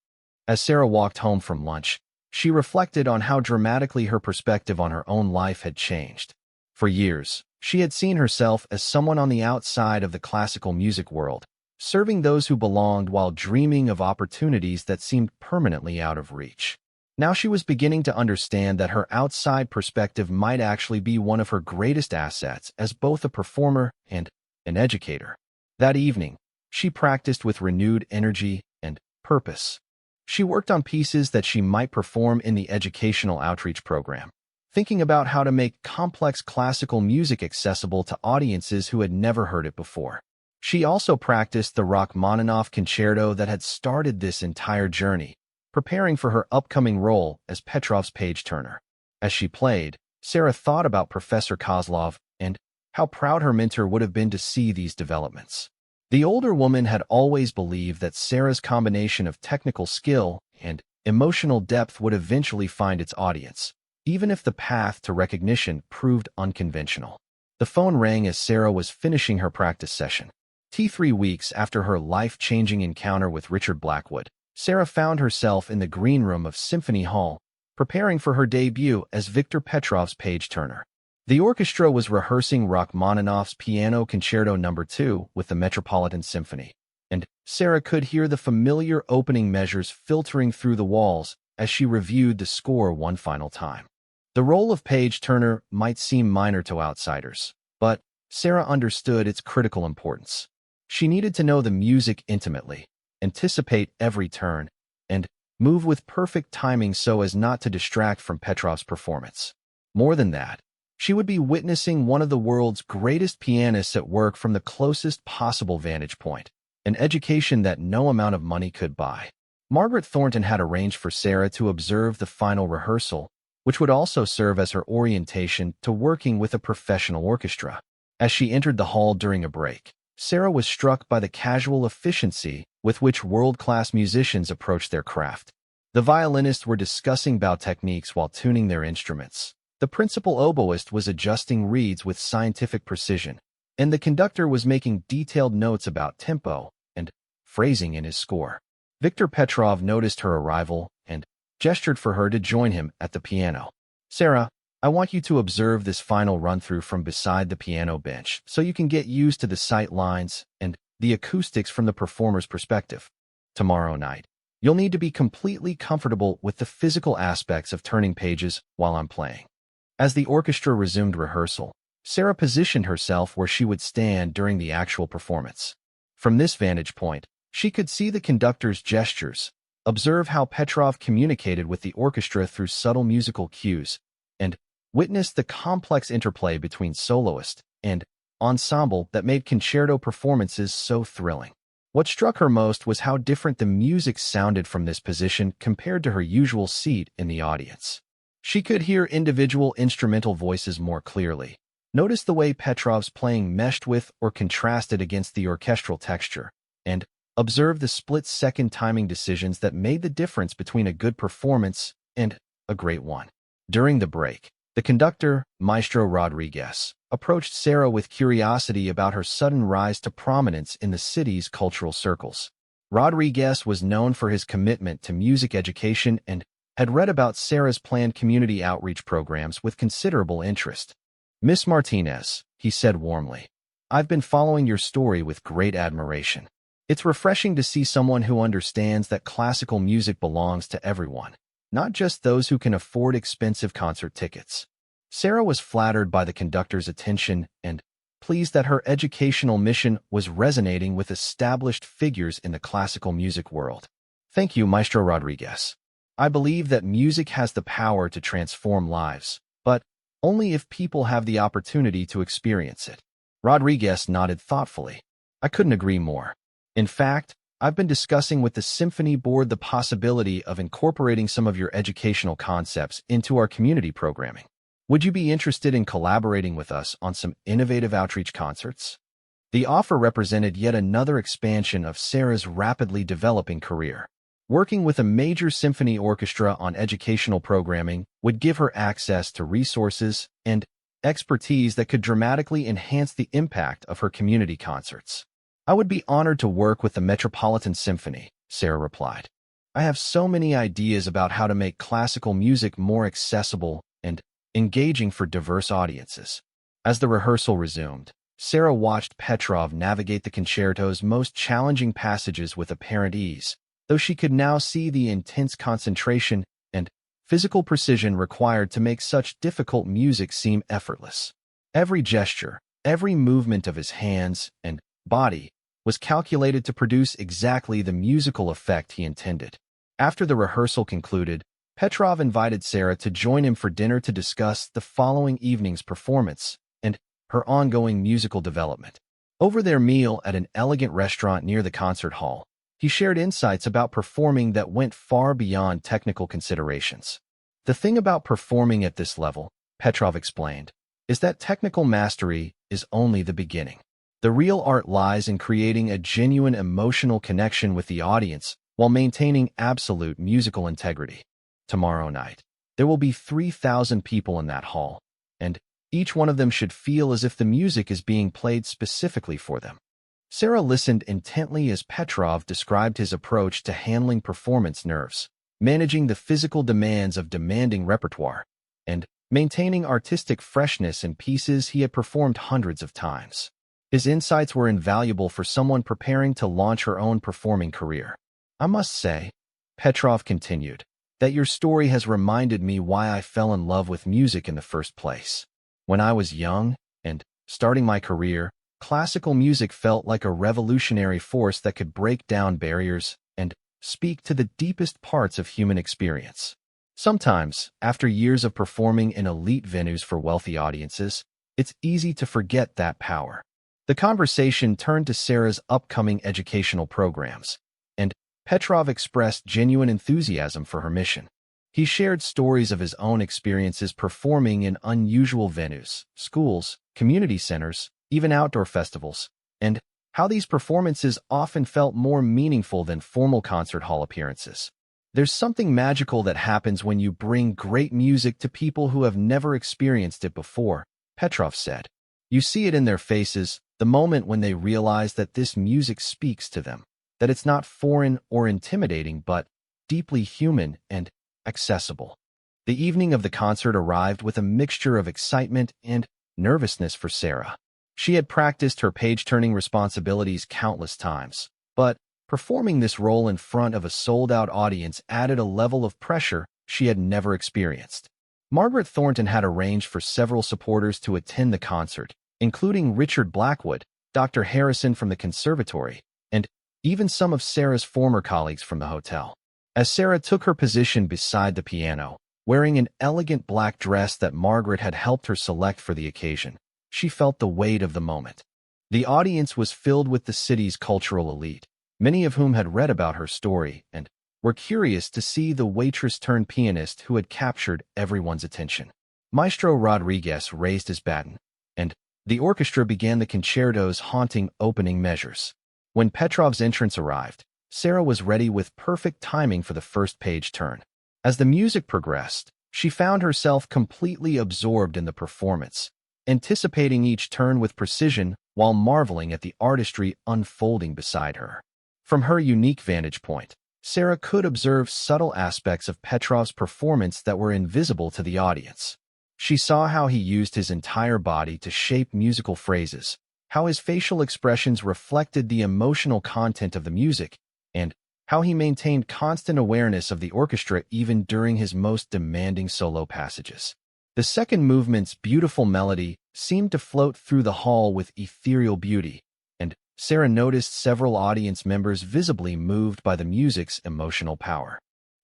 As Sarah walked home from lunch, she reflected on how dramatically her perspective on her own life had changed. For years, she had seen herself as someone on the outside of the classical music world, serving those who belonged while dreaming of opportunities that seemed permanently out of reach. Now she was beginning to understand that her outside perspective might actually be one of her greatest assets as both a performer and an educator. That evening, she practiced with renewed energy and purpose. She worked on pieces that she might perform in the educational outreach program, thinking about how to make complex classical music accessible to audiences who had never heard it before. She also practiced the Rachmaninoff concerto that had started this entire journey, preparing for her upcoming role as Petrov's page-turner. As she played, Sarah thought about Professor Kozlov and how proud her mentor would have been to see these developments. The older woman had always believed that Sarah's combination of technical skill and emotional depth would eventually find its audience, even if the path to recognition proved unconventional. The phone rang as Sarah was finishing her practice session. 3 weeks after her life-changing encounter with Richard Blackwood, Sarah found herself in the green room of Symphony Hall, preparing for her debut as Viktor Petrov's page-turner. The orchestra was rehearsing Rachmaninoff's Piano Concerto No. 2 with the Metropolitan Symphony, and Sarah could hear the familiar opening measures filtering through the walls as she reviewed the score one final time. The role of page-turner might seem minor to outsiders, but Sarah understood its critical importance. She needed to know the music intimately, anticipate every turn, and move with perfect timing so as not to distract from Petrov's performance. More than that, she would be witnessing one of the world's greatest pianists at work from the closest possible vantage point, an education that no amount of money could buy. Margaret Thornton had arranged for Sarah to observe the final rehearsal, which would also serve as her orientation to working with a professional orchestra. As she entered the hall during a break, Sarah was struck by the casual efficiency with which world-class musicians approached their craft. The violinists were discussing bow techniques while tuning their instruments. The principal oboist was adjusting reeds with scientific precision, and the conductor was making detailed notes about tempo and phrasing in his score. Viktor Petrov noticed her arrival and gestured for her to join him at the piano. "Sarah, I want you to observe this final run-through from beside the piano bench so you can get used to the sight lines and the acoustics from the performer's perspective. Tomorrow night, you'll need to be completely comfortable with the physical aspects of turning pages while I'm playing." As the orchestra resumed rehearsal, Sarah positioned herself where she would stand during the actual performance. From this vantage point, she could see the conductor's gestures, observe how Petrov communicated with the orchestra through subtle musical cues, and witness the complex interplay between soloist and ensemble that made concerto performances so thrilling. What struck her most was how different the music sounded from this position compared to her usual seat in the audience. She could hear individual instrumental voices more clearly. Notice the way Petrov's playing meshed with or contrasted against the orchestral texture, and observe the split-second timing decisions that made the difference between a good performance and a great one. During the break, the conductor, Maestro Rodriguez, approached Sarah with curiosity about her sudden rise to prominence in the city's cultural circles. Rodriguez was known for his commitment to music education and had read about Sarah's planned community outreach programs with considerable interest. "Miss Martinez," he said warmly, "I've been following your story with great admiration. It's refreshing to see someone who understands that classical music belongs to everyone, not just those who can afford expensive concert tickets." Sarah was flattered by the conductor's attention and pleased that her educational mission was resonating with established figures in the classical music world. "Thank you, Maestro Rodriguez. I believe that music has the power to transform lives, but only if people have the opportunity to experience it." Rodriguez nodded thoughtfully. "I couldn't agree more. In fact, I've been discussing with the Symphony Board the possibility of incorporating some of your educational concepts into our community programming. Would you be interested in collaborating with us on some innovative outreach concerts?" The offer represented yet another expansion of Sarah's rapidly developing career. Working with a major symphony orchestra on educational programming would give her access to resources and expertise that could dramatically enhance the impact of her community concerts. "I would be honored to work with the Metropolitan Symphony," Sarah replied. "I have so many ideas about how to make classical music more accessible and engaging for diverse audiences." As the rehearsal resumed, Sarah watched Petrov navigate the concerto's most challenging passages with apparent ease, though she could now see the intense concentration and physical precision required to make such difficult music seem effortless. Every gesture, every movement of his hands and body was calculated to produce exactly the musical effect he intended. After the rehearsal concluded, Petrov invited Sarah to join him for dinner to discuss the following evening's performance and her ongoing musical development. Over their meal at an elegant restaurant near the concert hall, he shared insights about performing that went far beyond technical considerations. "The thing about performing at this level," Petrov explained, "is that technical mastery is only the beginning. The real art lies in creating a genuine emotional connection with the audience while maintaining absolute musical integrity. Tomorrow night, there will be 3,000 people in that hall, and each one of them should feel as if the music is being played specifically for them." Sarah listened intently as Petrov described his approach to handling performance nerves, managing the physical demands of demanding repertoire, and maintaining artistic freshness in pieces he had performed hundreds of times. His insights were invaluable for someone preparing to launch her own performing career. "I must say," Petrov continued, "that your story has reminded me why I fell in love with music in the first place. When I was young and starting my career, classical music felt like a revolutionary force that could break down barriers and speak to the deepest parts of human experience. Sometimes, after years of performing in elite venues for wealthy audiences, it's easy to forget that power." The conversation turned to Sarah's upcoming educational programs, and Petrov expressed genuine enthusiasm for her mission. He shared stories of his own experiences performing in unusual venues, schools, community centers, even outdoor festivals, and how these performances often felt more meaningful than formal concert hall appearances. "There's something magical that happens when you bring great music to people who have never experienced it before," Petrov said. "You see it in their faces, the moment when they realize that this music speaks to them, that it's not foreign or intimidating but deeply human and accessible." The evening of the concert arrived with a mixture of excitement and nervousness for Sarah. She had practiced her page-turning responsibilities countless times, but performing this role in front of a sold-out audience added a level of pressure she had never experienced. Margaret Thornton had arranged for several supporters to attend the concert, including Richard Blackwood, Dr. Harrison from the conservatory, and even some of Sarah's former colleagues from the hotel. As Sarah took her position beside the piano, wearing an elegant black dress that Margaret had helped her select for the occasion, she felt the weight of the moment. The audience was filled with the city's cultural elite, many of whom had read about her story and were curious to see the waitress-turned-pianist who had captured everyone's attention. Maestro Rodriguez raised his baton, and the orchestra began the concerto's haunting opening measures. When Petrov's entrance arrived, Sarah was ready with perfect timing for the first page turn. As the music progressed, she found herself completely absorbed in the performance, anticipating each turn with precision while marveling at the artistry unfolding beside her. From her unique vantage point, Sarah could observe subtle aspects of Petrov's performance that were invisible to the audience. She saw how he used his entire body to shape musical phrases, how his facial expressions reflected the emotional content of the music, and how he maintained constant awareness of the orchestra even during his most demanding solo passages. The second movement's beautiful melody seemed to float through the hall with ethereal beauty, and Sarah noticed several audience members visibly moved by the music's emotional power.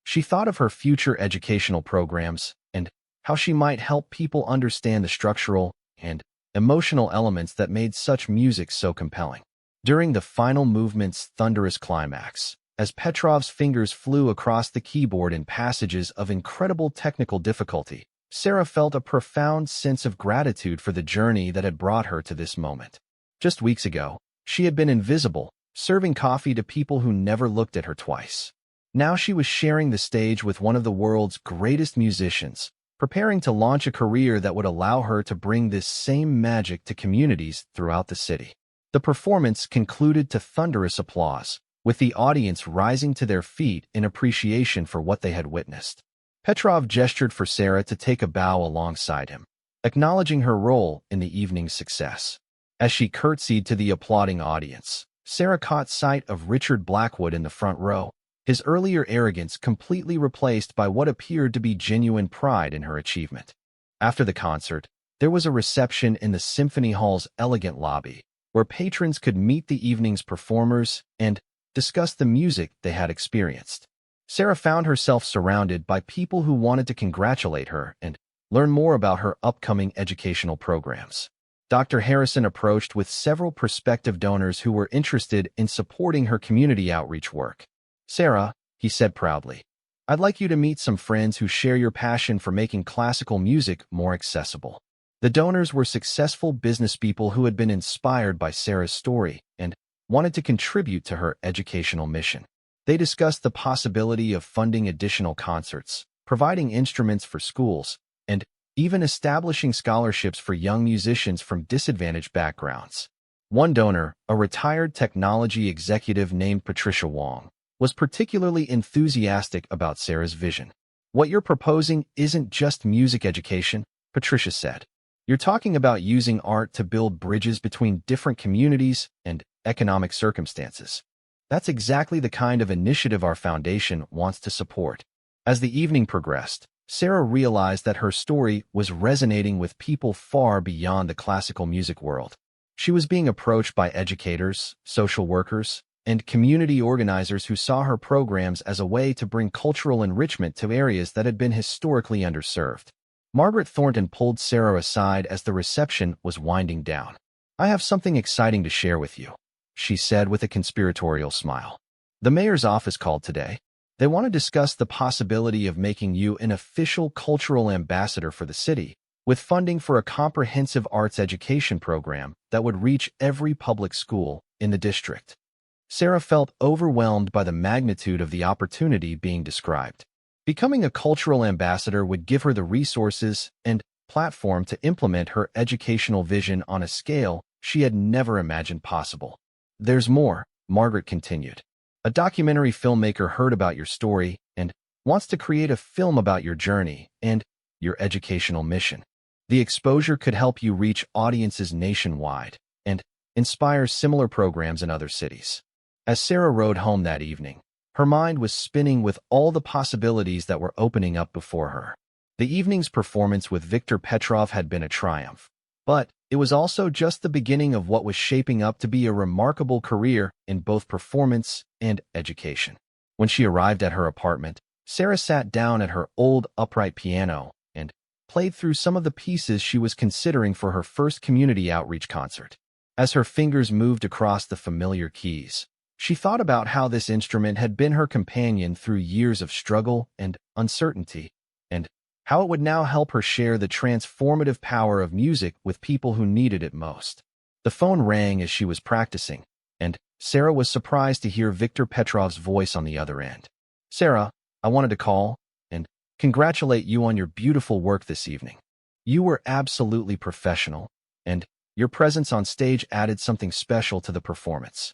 She thought of her future educational programs and how she might help people understand the structural and emotional elements that made such music so compelling. During the final movement's thunderous climax, as Petrov's fingers flew across the keyboard in passages of incredible technical difficulty, Sarah felt a profound sense of gratitude for the journey that had brought her to this moment. Just weeks ago, she had been invisible, serving coffee to people who never looked at her twice. Now she was sharing the stage with one of the world's greatest musicians, preparing to launch a career that would allow her to bring this same magic to communities throughout the city. The performance concluded to thunderous applause, with the audience rising to their feet in appreciation for what they had witnessed. Petrov gestured for Sarah to take a bow alongside him, acknowledging her role in the evening's success. As she curtsied to the applauding audience, Sarah caught sight of Richard Blackwood in the front row, his earlier arrogance completely replaced by what appeared to be genuine pride in her achievement. After the concert, there was a reception in the Symphony Hall's elegant lobby, where patrons could meet the evening's performers and discuss the music they had experienced. Sarah found herself surrounded by people who wanted to congratulate her and learn more about her upcoming educational programs. Dr. Harrison approached with several prospective donors who were interested in supporting her community outreach work. "Sarah," he said proudly, "I'd like you to meet some friends who share your passion for making classical music more accessible." The donors were successful businesspeople who had been inspired by Sarah's story and wanted to contribute to her educational mission. They discussed the possibility of funding additional concerts, providing instruments for schools, and even establishing scholarships for young musicians from disadvantaged backgrounds. One donor, a retired technology executive named Patricia Wong, was particularly enthusiastic about Sarah's vision. "What you're proposing isn't just music education," Patricia said. "You're talking about using art to build bridges between different communities and economic circumstances. That's exactly the kind of initiative our foundation wants to support." As the evening progressed, Sarah realized that her story was resonating with people far beyond the classical music world. She was being approached by educators, social workers, and community organizers who saw her programs as a way to bring cultural enrichment to areas that had been historically underserved. Margaret Thornton pulled Sarah aside as the reception was winding down. "I have something exciting to share with you," she said with a conspiratorial smile. "The mayor's office called today. They want to discuss the possibility of making you an official cultural ambassador for the city, with funding for a comprehensive arts education program that would reach every public school in the district." Sarah felt overwhelmed by the magnitude of the opportunity being described. Becoming a cultural ambassador would give her the resources and platform to implement her educational vision on a scale she had never imagined possible. "There's more," Margaret continued. "A documentary filmmaker heard about your story and wants to create a film about your journey and your educational mission. The exposure could help you reach audiences nationwide and inspire similar programs in other cities." As Sarah rode home that evening, her mind was spinning with all the possibilities that were opening up before her. The evening's performance with Viktor Petrov had been a triumph, but it was also just the beginning of what was shaping up to be a remarkable career in both performance and education. When she arrived at her apartment, Sarah sat down at her old upright piano and played through some of the pieces she was considering for her first community outreach concert. As her fingers moved across the familiar keys, She thought about how this instrument had been her companion through years of struggle and uncertainty, and how it would now help her share the transformative power of music with people who needed it most. The phone rang as she was practicing, and Sarah was surprised to hear Viktor Petrov's voice on the other end. "Sarah, I wanted to call and congratulate you on your beautiful work this evening. You were absolutely professional, and your presence on stage added something special to the performance."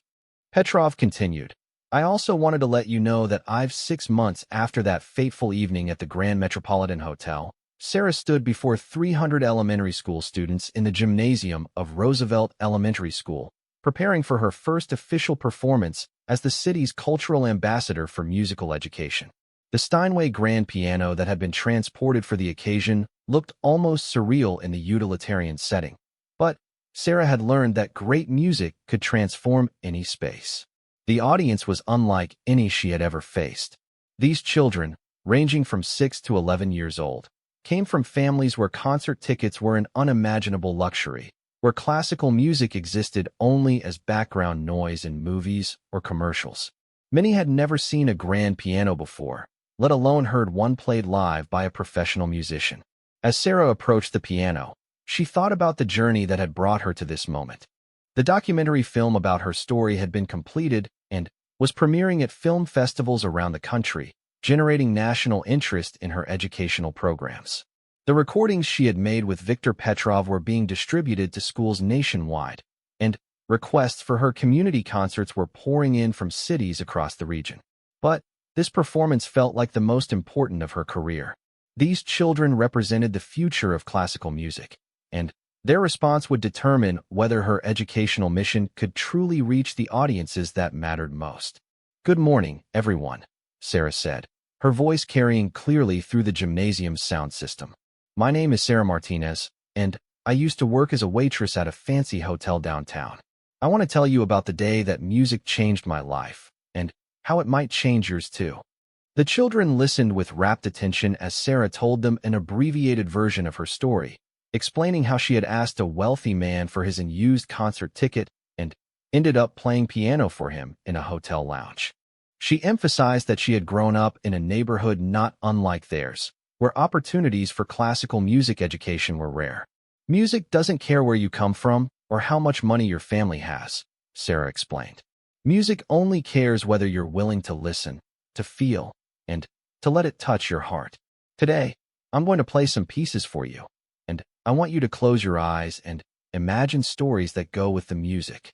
Petrov continued, "I also wanted to let you know that 6 months after that fateful evening at the Grand Metropolitan Hotel, Sarah stood before 300 elementary school students in the gymnasium of Roosevelt Elementary School, preparing for her first official performance as the city's cultural ambassador for musical education. The Steinway grand piano that had been transported for the occasion looked almost surreal in the utilitarian setting. But Sarah had learned that great music could transform any space. The audience was unlike any she had ever faced. These children, ranging from 6 to 11 years old, came from families where concert tickets were an unimaginable luxury, where classical music existed only as background noise in movies or commercials. Many had never seen a grand piano before, let alone heard one played live by a professional musician. As Sarah approached the piano, she thought about the journey that had brought her to this moment. The documentary film about her story had been completed and was premiering at film festivals around the country, generating national interest in her educational programs. The recordings she had made with Viktor Petrov were being distributed to schools nationwide, and requests for her community concerts were pouring in from cities across the region. But this performance felt like the most important of her career. These children represented the future of classical music, and their response would determine whether her educational mission could truly reach the audiences that mattered most. "Good morning, everyone," Sarah said, her voice carrying clearly through the gymnasium's sound system. "My name is Sarah Martinez, and I used to work as a waitress at a fancy hotel downtown. I want to tell you about the day that music changed my life, and how it might change yours too." The children listened with rapt attention as Sarah told them an abbreviated version of her story, explaining how she had asked a wealthy man for his unused concert ticket and ended up playing piano for him in a hotel lounge. She emphasized that she had grown up in a neighborhood not unlike theirs, where opportunities for classical music education were rare. "Music doesn't care where you come from or how much money your family has," Sarah explained. "Music only cares whether you're willing to listen, to feel, and to let it touch your heart. Today, I'm going to play some pieces for you, and I want you to close your eyes and imagine stories that go with the music."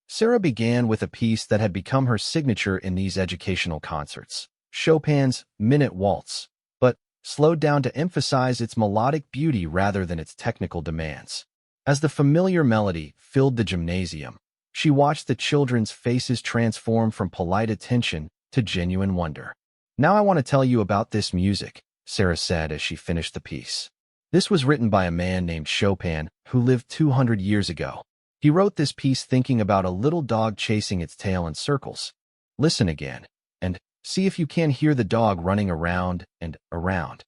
Sarah began with a piece that had become her signature in these educational concerts, Chopin's Minute Waltz, but slowed down to emphasize its melodic beauty rather than its technical demands. As the familiar melody filled the gymnasium, she watched the children's faces transform from polite attention to genuine wonder. "Now I want to tell you about this music," Sarah said as she finished the piece. "This was written by a man named Chopin who lived 200 years ago. He wrote this piece thinking about a little dog chasing its tail in circles. Listen again, and see if you can hear the dog running around and around."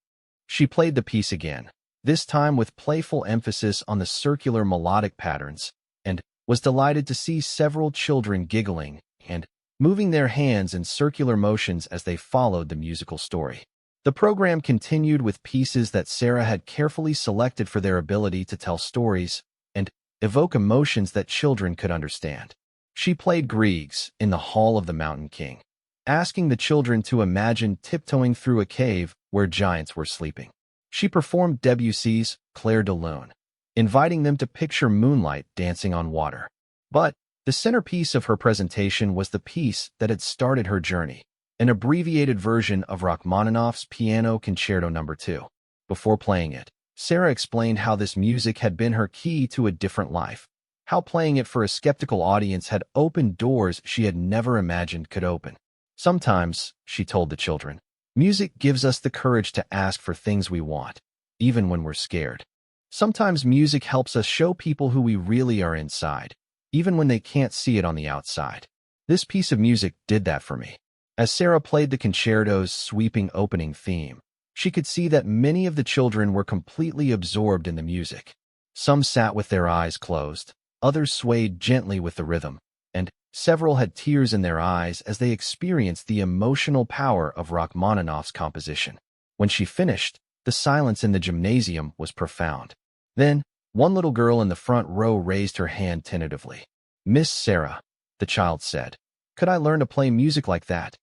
She played the piece again, this time with playful emphasis on the circular melodic patterns, and was delighted to see several children giggling and moving their hands in circular motions as they followed the musical story. The program continued with pieces that Sarah had carefully selected for their ability to tell stories and evoke emotions that children could understand. She played Griegs in the Hall of the Mountain King, asking the children to imagine tiptoeing through a cave where giants were sleeping. She performed Debussy's Clair de Lune, inviting them to picture moonlight dancing on water. But the centerpiece of her presentation was the piece that had started her journey, an abbreviated version of Rachmaninoff's Piano Concerto No. 2. Before playing it, Sarah explained how this music had been her key to a different life, how playing it for a skeptical audience had opened doors she had never imagined could open. "Sometimes," she told the children, "music gives us the courage to ask for things we want, even when we're scared. Sometimes music helps us show people who we really are inside, even when they can't see it on the outside. This piece of music did that for me." As Sarah played the concerto's sweeping opening theme, she could see that many of the children were completely absorbed in the music. Some sat with their eyes closed, others swayed gently with the rhythm, and several had tears in their eyes as they experienced the emotional power of Rachmaninoff's composition. When she finished, the silence in the gymnasium was profound. Then, one little girl in the front row raised her hand tentatively. "Miss Sarah," the child said, "could I learn to play music like that?"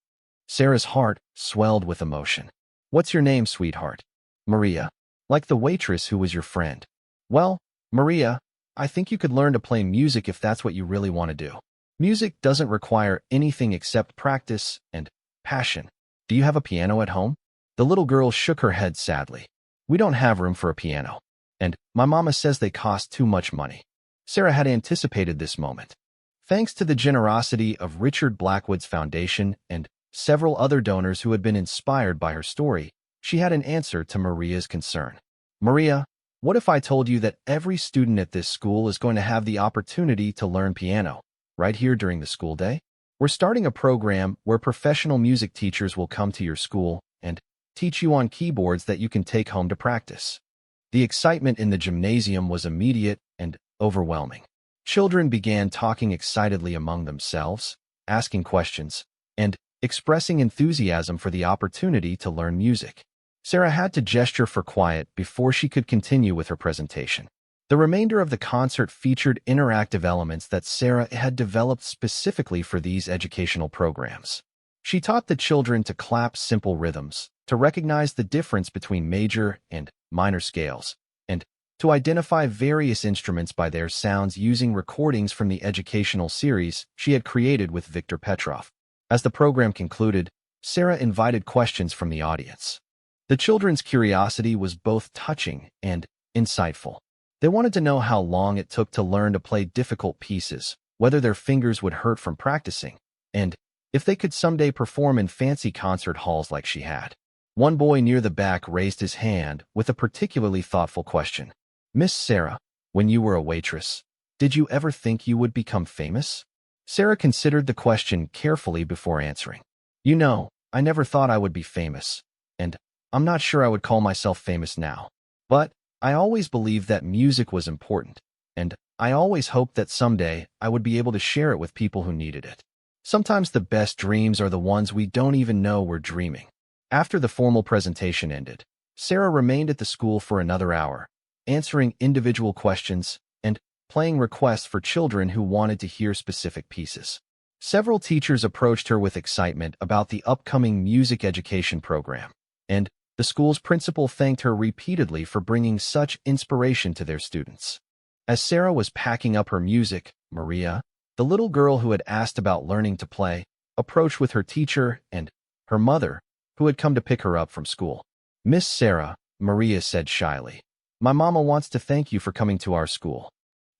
Sarah's heart swelled with emotion. "What's your name, sweetheart?" "Maria. Like the waitress who was your friend." "Well, Maria, I think you could learn to play music if that's what you really want to do. Music doesn't require anything except practice and passion. Do you have a piano at home?" The little girl shook her head sadly. "We don't have room for a piano. And my mama says they cost too much money." Sarah had anticipated this moment. Thanks to the generosity of Richard Blackwood's foundation and several other donors who had been inspired by her story, she had an answer to Maria's concern. "Maria, what if I told you that every student at this school is going to have the opportunity to learn piano, right here during the school day? We're starting a program where professional music teachers will come to your school and teach you on keyboards that you can take home to practice." The excitement in the gymnasium was immediate and overwhelming. Children began talking excitedly among themselves, asking questions, and expressing enthusiasm for the opportunity to learn music. Sarah had to gesture for quiet before she could continue with her presentation. The remainder of the concert featured interactive elements that Sarah had developed specifically for these educational programs. She taught the children to clap simple rhythms, to recognize the difference between major and minor scales, and to identify various instruments by their sounds using recordings from the educational series she had created with Viktor Petrov. As the program concluded, Sarah invited questions from the audience. The children's curiosity was both touching and insightful. They wanted to know how long it took to learn to play difficult pieces, whether their fingers would hurt from practicing, and if they could someday perform in fancy concert halls like she had. One boy near the back raised his hand with a particularly thoughtful question. "Miss Sarah, when you were a waitress, did you ever think you would become famous?" Sarah considered the question carefully before answering. "You know, I never thought I would be famous, and I'm not sure I would call myself famous now. But I always believed that music was important, and I always hoped that someday I would be able to share it with people who needed it. Sometimes the best dreams are the ones we don't even know we're dreaming." After the formal presentation ended, Sarah remained at the school for another hour, answering individual questions and playing requests for children who wanted to hear specific pieces. Several teachers approached her with excitement about the upcoming music education program, and the school's principal thanked her repeatedly for bringing such inspiration to their students. As Sarah was packing up her music, Maria, the little girl who had asked about learning to play, approached with her teacher and her mother, who had come to pick her up from school. "Miss Sarah," Maria said shyly, "my mama wants to thank you for coming to our school."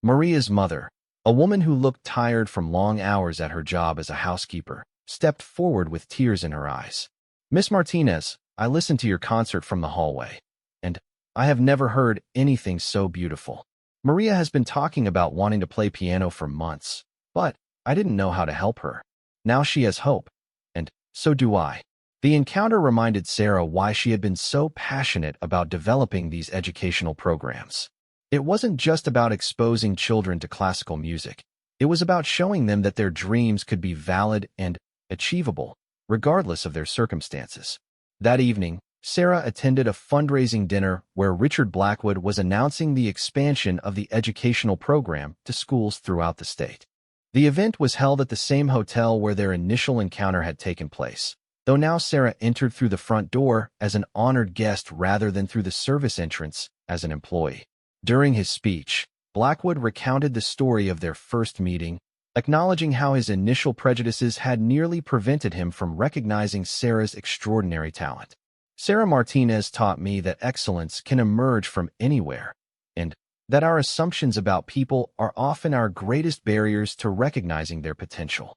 Maria's mother, a woman who looked tired from long hours at her job as a housekeeper, stepped forward with tears in her eyes. "Miss Martinez, I listened to your concert from the hallway, and I have never heard anything so beautiful. Maria has been talking about wanting to play piano for months, but I didn't know how to help her. Now she has hope, and so do I." The encounter reminded Sarah why she had been so passionate about developing these educational programs. It wasn't just about exposing children to classical music. It was about showing them that their dreams could be valid and achievable, regardless of their circumstances. That evening, Sarah attended a fundraising dinner where Richard Blackwood was announcing the expansion of the educational program to schools throughout the state. The event was held at the same hotel where their initial encounter had taken place, though now Sarah entered through the front door as an honored guest rather than through the service entrance as an employee. During his speech, Blackwood recounted the story of their first meeting, acknowledging how his initial prejudices had nearly prevented him from recognizing Sarah's extraordinary talent. "Sarah Martinez taught me that excellence can emerge from anywhere, and that our assumptions about people are often our greatest barriers to recognizing their potential."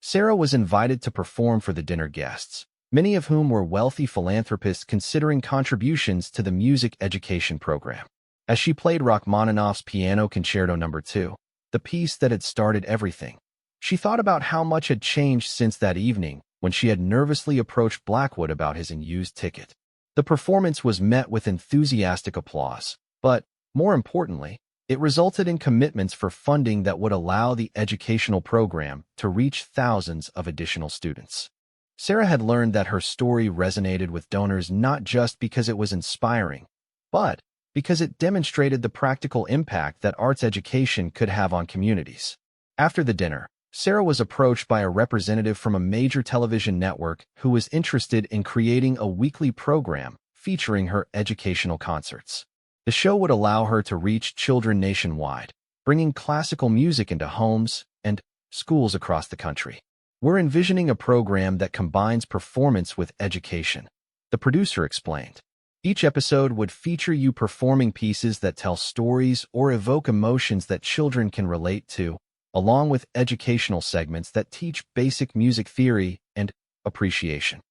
Sarah was invited to perform for the dinner guests, many of whom were wealthy philanthropists considering contributions to the music education program. As she played Rachmaninoff's Piano Concerto No. 2, the piece that had started everything, she thought about how much had changed since that evening when she had nervously approached Blackwood about his unused ticket. The performance was met with enthusiastic applause, but, more importantly, It resulted in commitments for funding that would allow the educational program to reach thousands of additional students. Sarah had learned that her story resonated with donors not just because it was inspiring, but because it demonstrated the practical impact that arts education could have on communities. After the dinner, Sarah was approached by a representative from a major television network who was interested in creating a weekly program featuring her educational concerts. The show would allow her to reach children nationwide, bringing classical music into homes and schools across the country. We're envisioning a program that combines performance with education, the producer explained. Each episode would feature you performing pieces that tell stories or evoke emotions that children can relate to, along with educational segments that teach basic music theory and appreciation.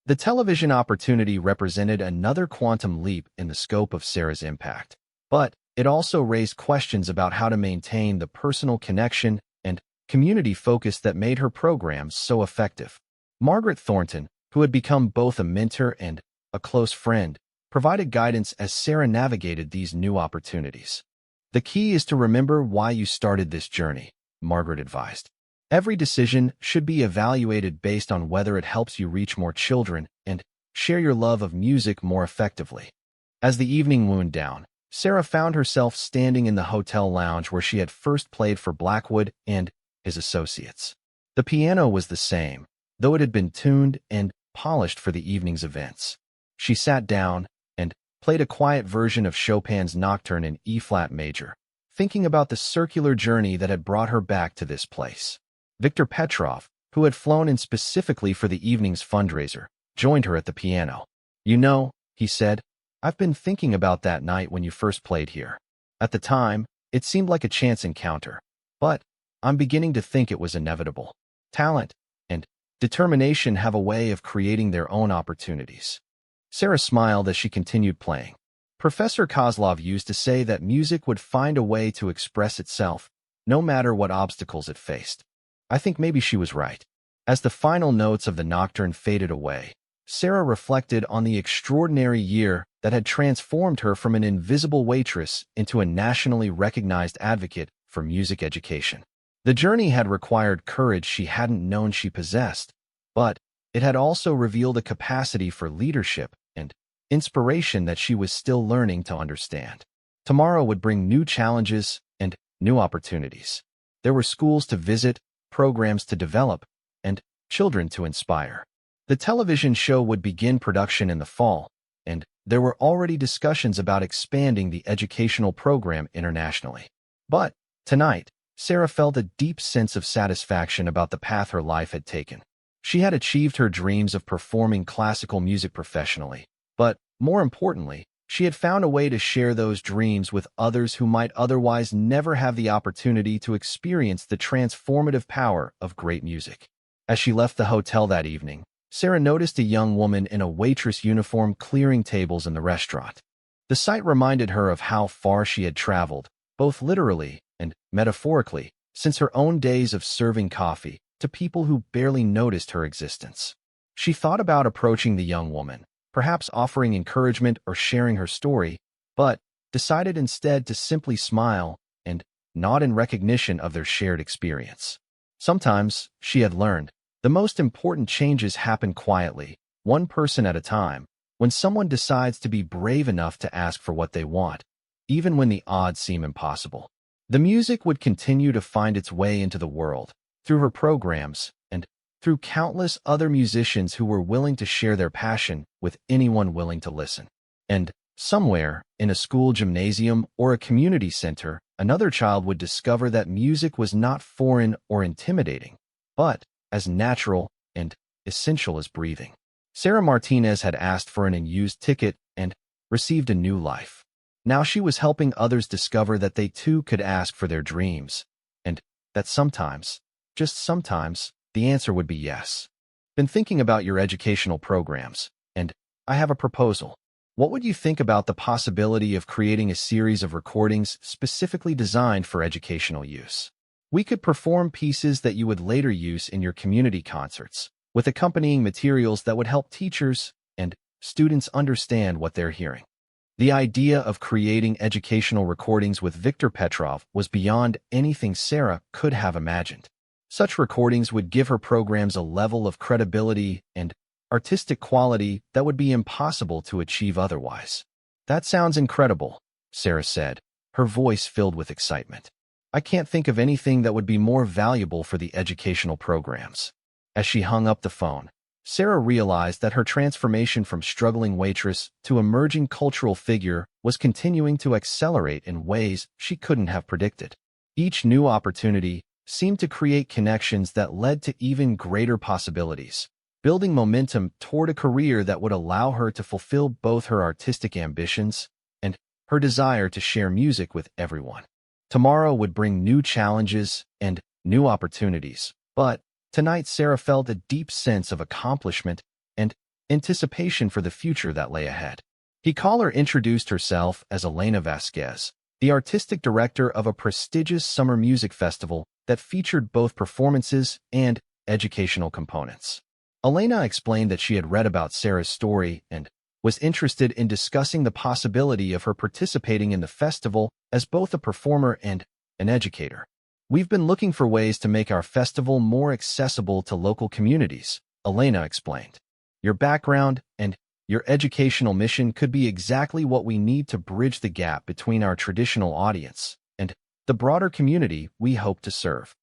The television opportunity represented another quantum leap in the scope of Sarah's impact, but it also raised questions about how to maintain the personal connection and community focus that made her programs so effective. Margaret Thornton, who had become both a mentor and a close friend, provided guidance as Sarah navigated these new opportunities. The key is to remember why you started this journey, Margaret advised. Every decision should be evaluated based on whether it helps you reach more children and share your love of music more effectively. As the evening wound down, Sarah found herself standing in the hotel lounge where she had first played for Blackwood and his associates. The piano was the same, though it had been tuned and polished for the evening's events. She sat down and played a quiet version of Chopin's Nocturne in E-flat major, thinking about the circular journey that had brought her back to this place. Viktor Petrov, who had flown in specifically for the evening's fundraiser, joined her at the piano. "You know," he said, "I've been thinking about that night when you first played here. At the time, it seemed like a chance encounter, but I'm beginning to think it was inevitable. Talent and determination have a way of creating their own opportunities." Sarah smiled as she continued playing. Professor Kozlov used to say that music would find a way to express itself, no matter what obstacles it faced. I think maybe she was right. As the final notes of the nocturne faded away, Sarah reflected on the extraordinary year that had transformed her from an invisible waitress into a nationally recognized advocate for music education. The journey had required courage she hadn't known she possessed, but it had also revealed a capacity for leadership and inspiration that she was still learning to understand. Tomorrow would bring new challenges and new opportunities. There were schools to visit, programs to develop, and children to inspire. The television show would begin production in the fall, and there were already discussions about expanding the educational program internationally. But tonight, Sarah felt a deep sense of satisfaction about the path her life had taken. She had achieved her dreams of performing classical music professionally, but more importantly, she had found a way to share those dreams with others who might otherwise never have the opportunity to experience the transformative power of great music. As she left the hotel that evening, Sarah noticed a young woman in a waitress uniform clearing tables in the restaurant. The sight reminded her of how far she had traveled, both literally and metaphorically, since her own days of serving coffee to people who barely noticed her existence. She thought about approaching the young woman, perhaps offering encouragement or sharing her story, but decided instead to simply smile and nod in recognition of their shared experience. Sometimes, she had learned, the most important changes happen quietly, one person at a time, when someone decides to be brave enough to ask for what they want, even when the odds seem impossible. The music would continue to find its way into the world, through her programs, and through countless other musicians who were willing to share their passion with anyone willing to listen. And somewhere, in a school gymnasium or a community center, another child would discover that music was not foreign or intimidating, but as natural and essential as breathing. Sarah Martinez had asked for an unused ticket and received a new life. Now she was helping others discover that they too could ask for their dreams, and that sometimes, just sometimes, the answer would be yes. Been thinking about your educational programs, and I have a proposal. What would you think about the possibility of creating a series of recordings specifically designed for educational use? We could perform pieces that you would later use in your community concerts, with accompanying materials that would help teachers and students understand what they're hearing. The idea of creating educational recordings with Viktor Petrov was beyond anything Sarah could have imagined. Such recordings would give her programs a level of credibility and artistic quality that would be impossible to achieve otherwise. "That sounds incredible," Sarah said, her voice filled with excitement. "I can't think of anything that would be more valuable for the educational programs." As she hung up the phone, Sarah realized that her transformation from struggling waitress to emerging cultural figure was continuing to accelerate in ways she couldn't have predicted. Each new opportunity seemed to create connections that led to even greater possibilities, building momentum toward a career that would allow her to fulfill both her artistic ambitions and her desire to share music with everyone. Tomorrow would bring new challenges and new opportunities, but tonight Sarah felt a deep sense of accomplishment and anticipation for the future that lay ahead. The caller introduced herself as Elena Vasquez, the artistic director of a prestigious summer music festival that featured both performances and educational components. Elena explained that she had read about Sarah's story and was interested in discussing the possibility of her participating in the festival as both a performer and an educator. "We've been looking for ways to make our festival more accessible to local communities," Elena explained. "Your background and your educational mission could be exactly what we need to bridge the gap between our traditional audience and the broader community we hope to serve."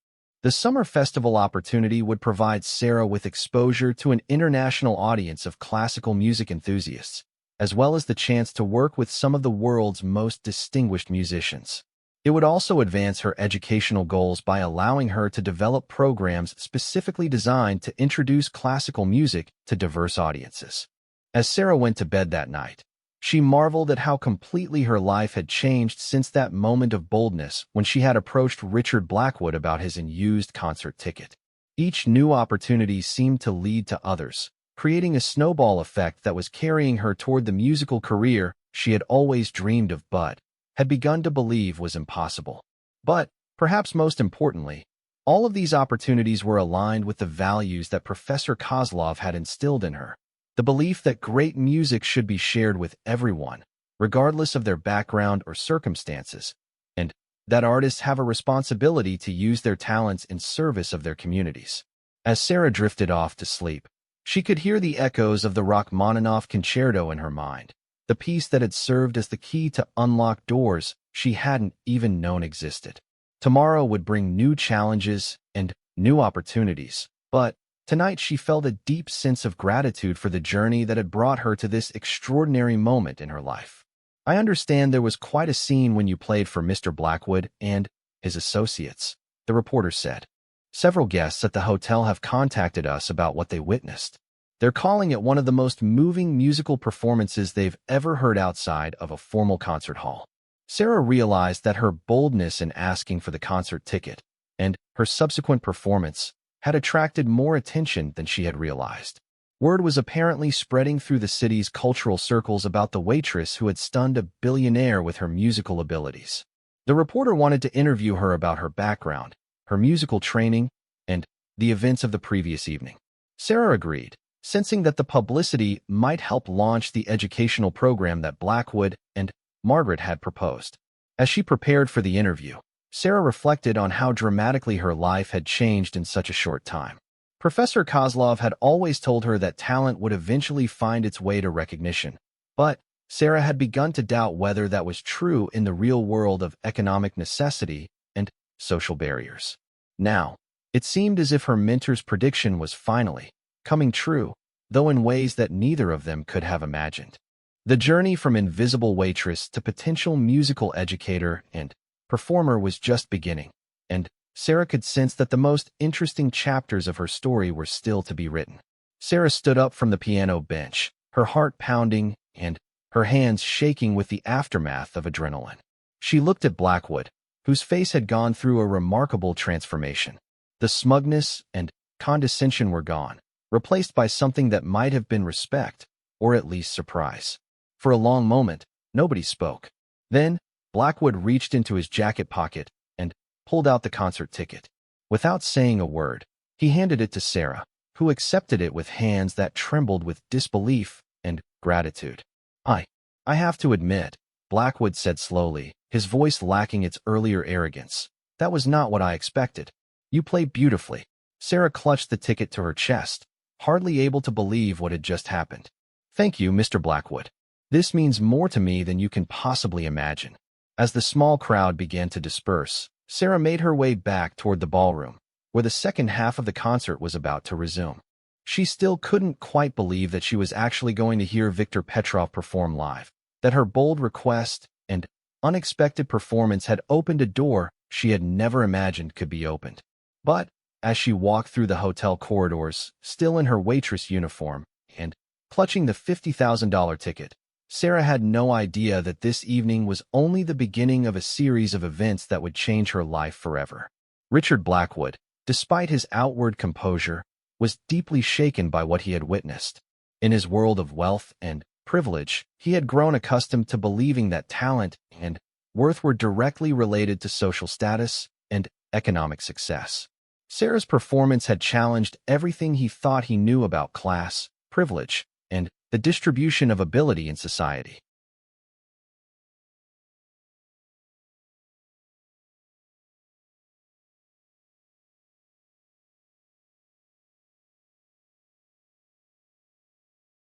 The summer festival opportunity would provide Sarah with exposure to an international audience of classical music enthusiasts, as well as the chance to work with some of the world's most distinguished musicians. It would also advance her educational goals by allowing her to develop programs specifically designed to introduce classical music to diverse audiences. As Sarah went to bed that night, she marveled at how completely her life had changed since that moment of boldness when she had approached Richard Blackwood about his Unused concert ticket. Each new opportunity seemed to lead to others, creating a snowball effect that was carrying her toward the musical career she had always dreamed of but had begun to believe was impossible. But, perhaps most importantly, all of these opportunities were aligned with the values that Professor Kozlov had instilled in her. The belief that great music should be shared with everyone, regardless of their background or circumstances, and that artists have a responsibility to use their talents in service of their communities. As Sarah drifted off to sleep, she could hear the echoes of the Rachmaninoff concerto in her mind, the piece that had served as the key to unlock doors she hadn't even known existed. Tomorrow would bring new challenges and new opportunities, but tonight she felt a deep sense of gratitude for the journey that had brought her to this extraordinary moment in her life. "I understand there was quite a scene when you played for Mr. Blackwood and his associates," the reporter said. "Several guests at the hotel have contacted us about what they witnessed. They're calling it one of the most moving musical performances they've ever heard outside of a formal concert hall." Sarah realized that her boldness in asking for the concert ticket and her subsequent performance had attracted more attention than she had realized. Word was apparently spreading through the city's cultural circles about the waitress who had stunned a billionaire with her musical abilities. The reporter wanted to interview her about her background, her musical training, and the events of the previous evening. Sarah agreed, sensing that the publicity might help launch the educational program that Blackwood and Margaret had proposed. As she prepared for the interview, Sarah reflected on how dramatically her life had changed in such a short time. Professor Kozlov had always told her that talent would eventually find its way to recognition, but Sarah had begun to doubt whether that was true in the real world of economic necessity and social barriers. Now, it seemed as if her mentor's prediction was finally coming true, though in ways that neither of them could have imagined. The journey from invisible waitress to potential musical educator and performer was just beginning, and Sarah could sense that the most interesting chapters of her story were still to be written. Sarah stood up from the piano bench, her heart pounding and her hands shaking with the aftermath of adrenaline. She looked at Blackwood, whose face had gone through a remarkable transformation. The smugness and condescension were gone, replaced by something that might have been respect, or at least surprise. For a long moment, nobody spoke. Then, Blackwood reached into his jacket pocket and pulled out the concert ticket. Without saying a word, he handed it to Sarah, who accepted it with hands that trembled with disbelief and gratitude. I I have to admit, Blackwood said slowly, his voice lacking its earlier arrogance. That was not what I expected. You play beautifully. Sarah clutched the ticket to her chest, hardly able to believe what had just happened. Thank you, Mr. Blackwood. This means more to me than you can possibly imagine. As the small crowd began to disperse, Sarah made her way back toward the ballroom, where the second half of the concert was about to resume. She still couldn't quite believe that she was actually going to hear Viktor Petrov perform live, that her bold request and unexpected performance had opened a door she had never imagined could be opened. But, as she walked through the hotel corridors, still in her waitress uniform, and clutching the $50,000 ticket, Sarah had no idea that this evening was only the beginning of a series of events that would change her life forever. Richard Blackwood, despite his outward composure, was deeply shaken by what he had witnessed. In his world of wealth and privilege, he had grown accustomed to believing that talent and worth were directly related to social status and economic success. Sarah's performance had challenged everything he thought he knew about class, privilege, and the distribution of ability in society.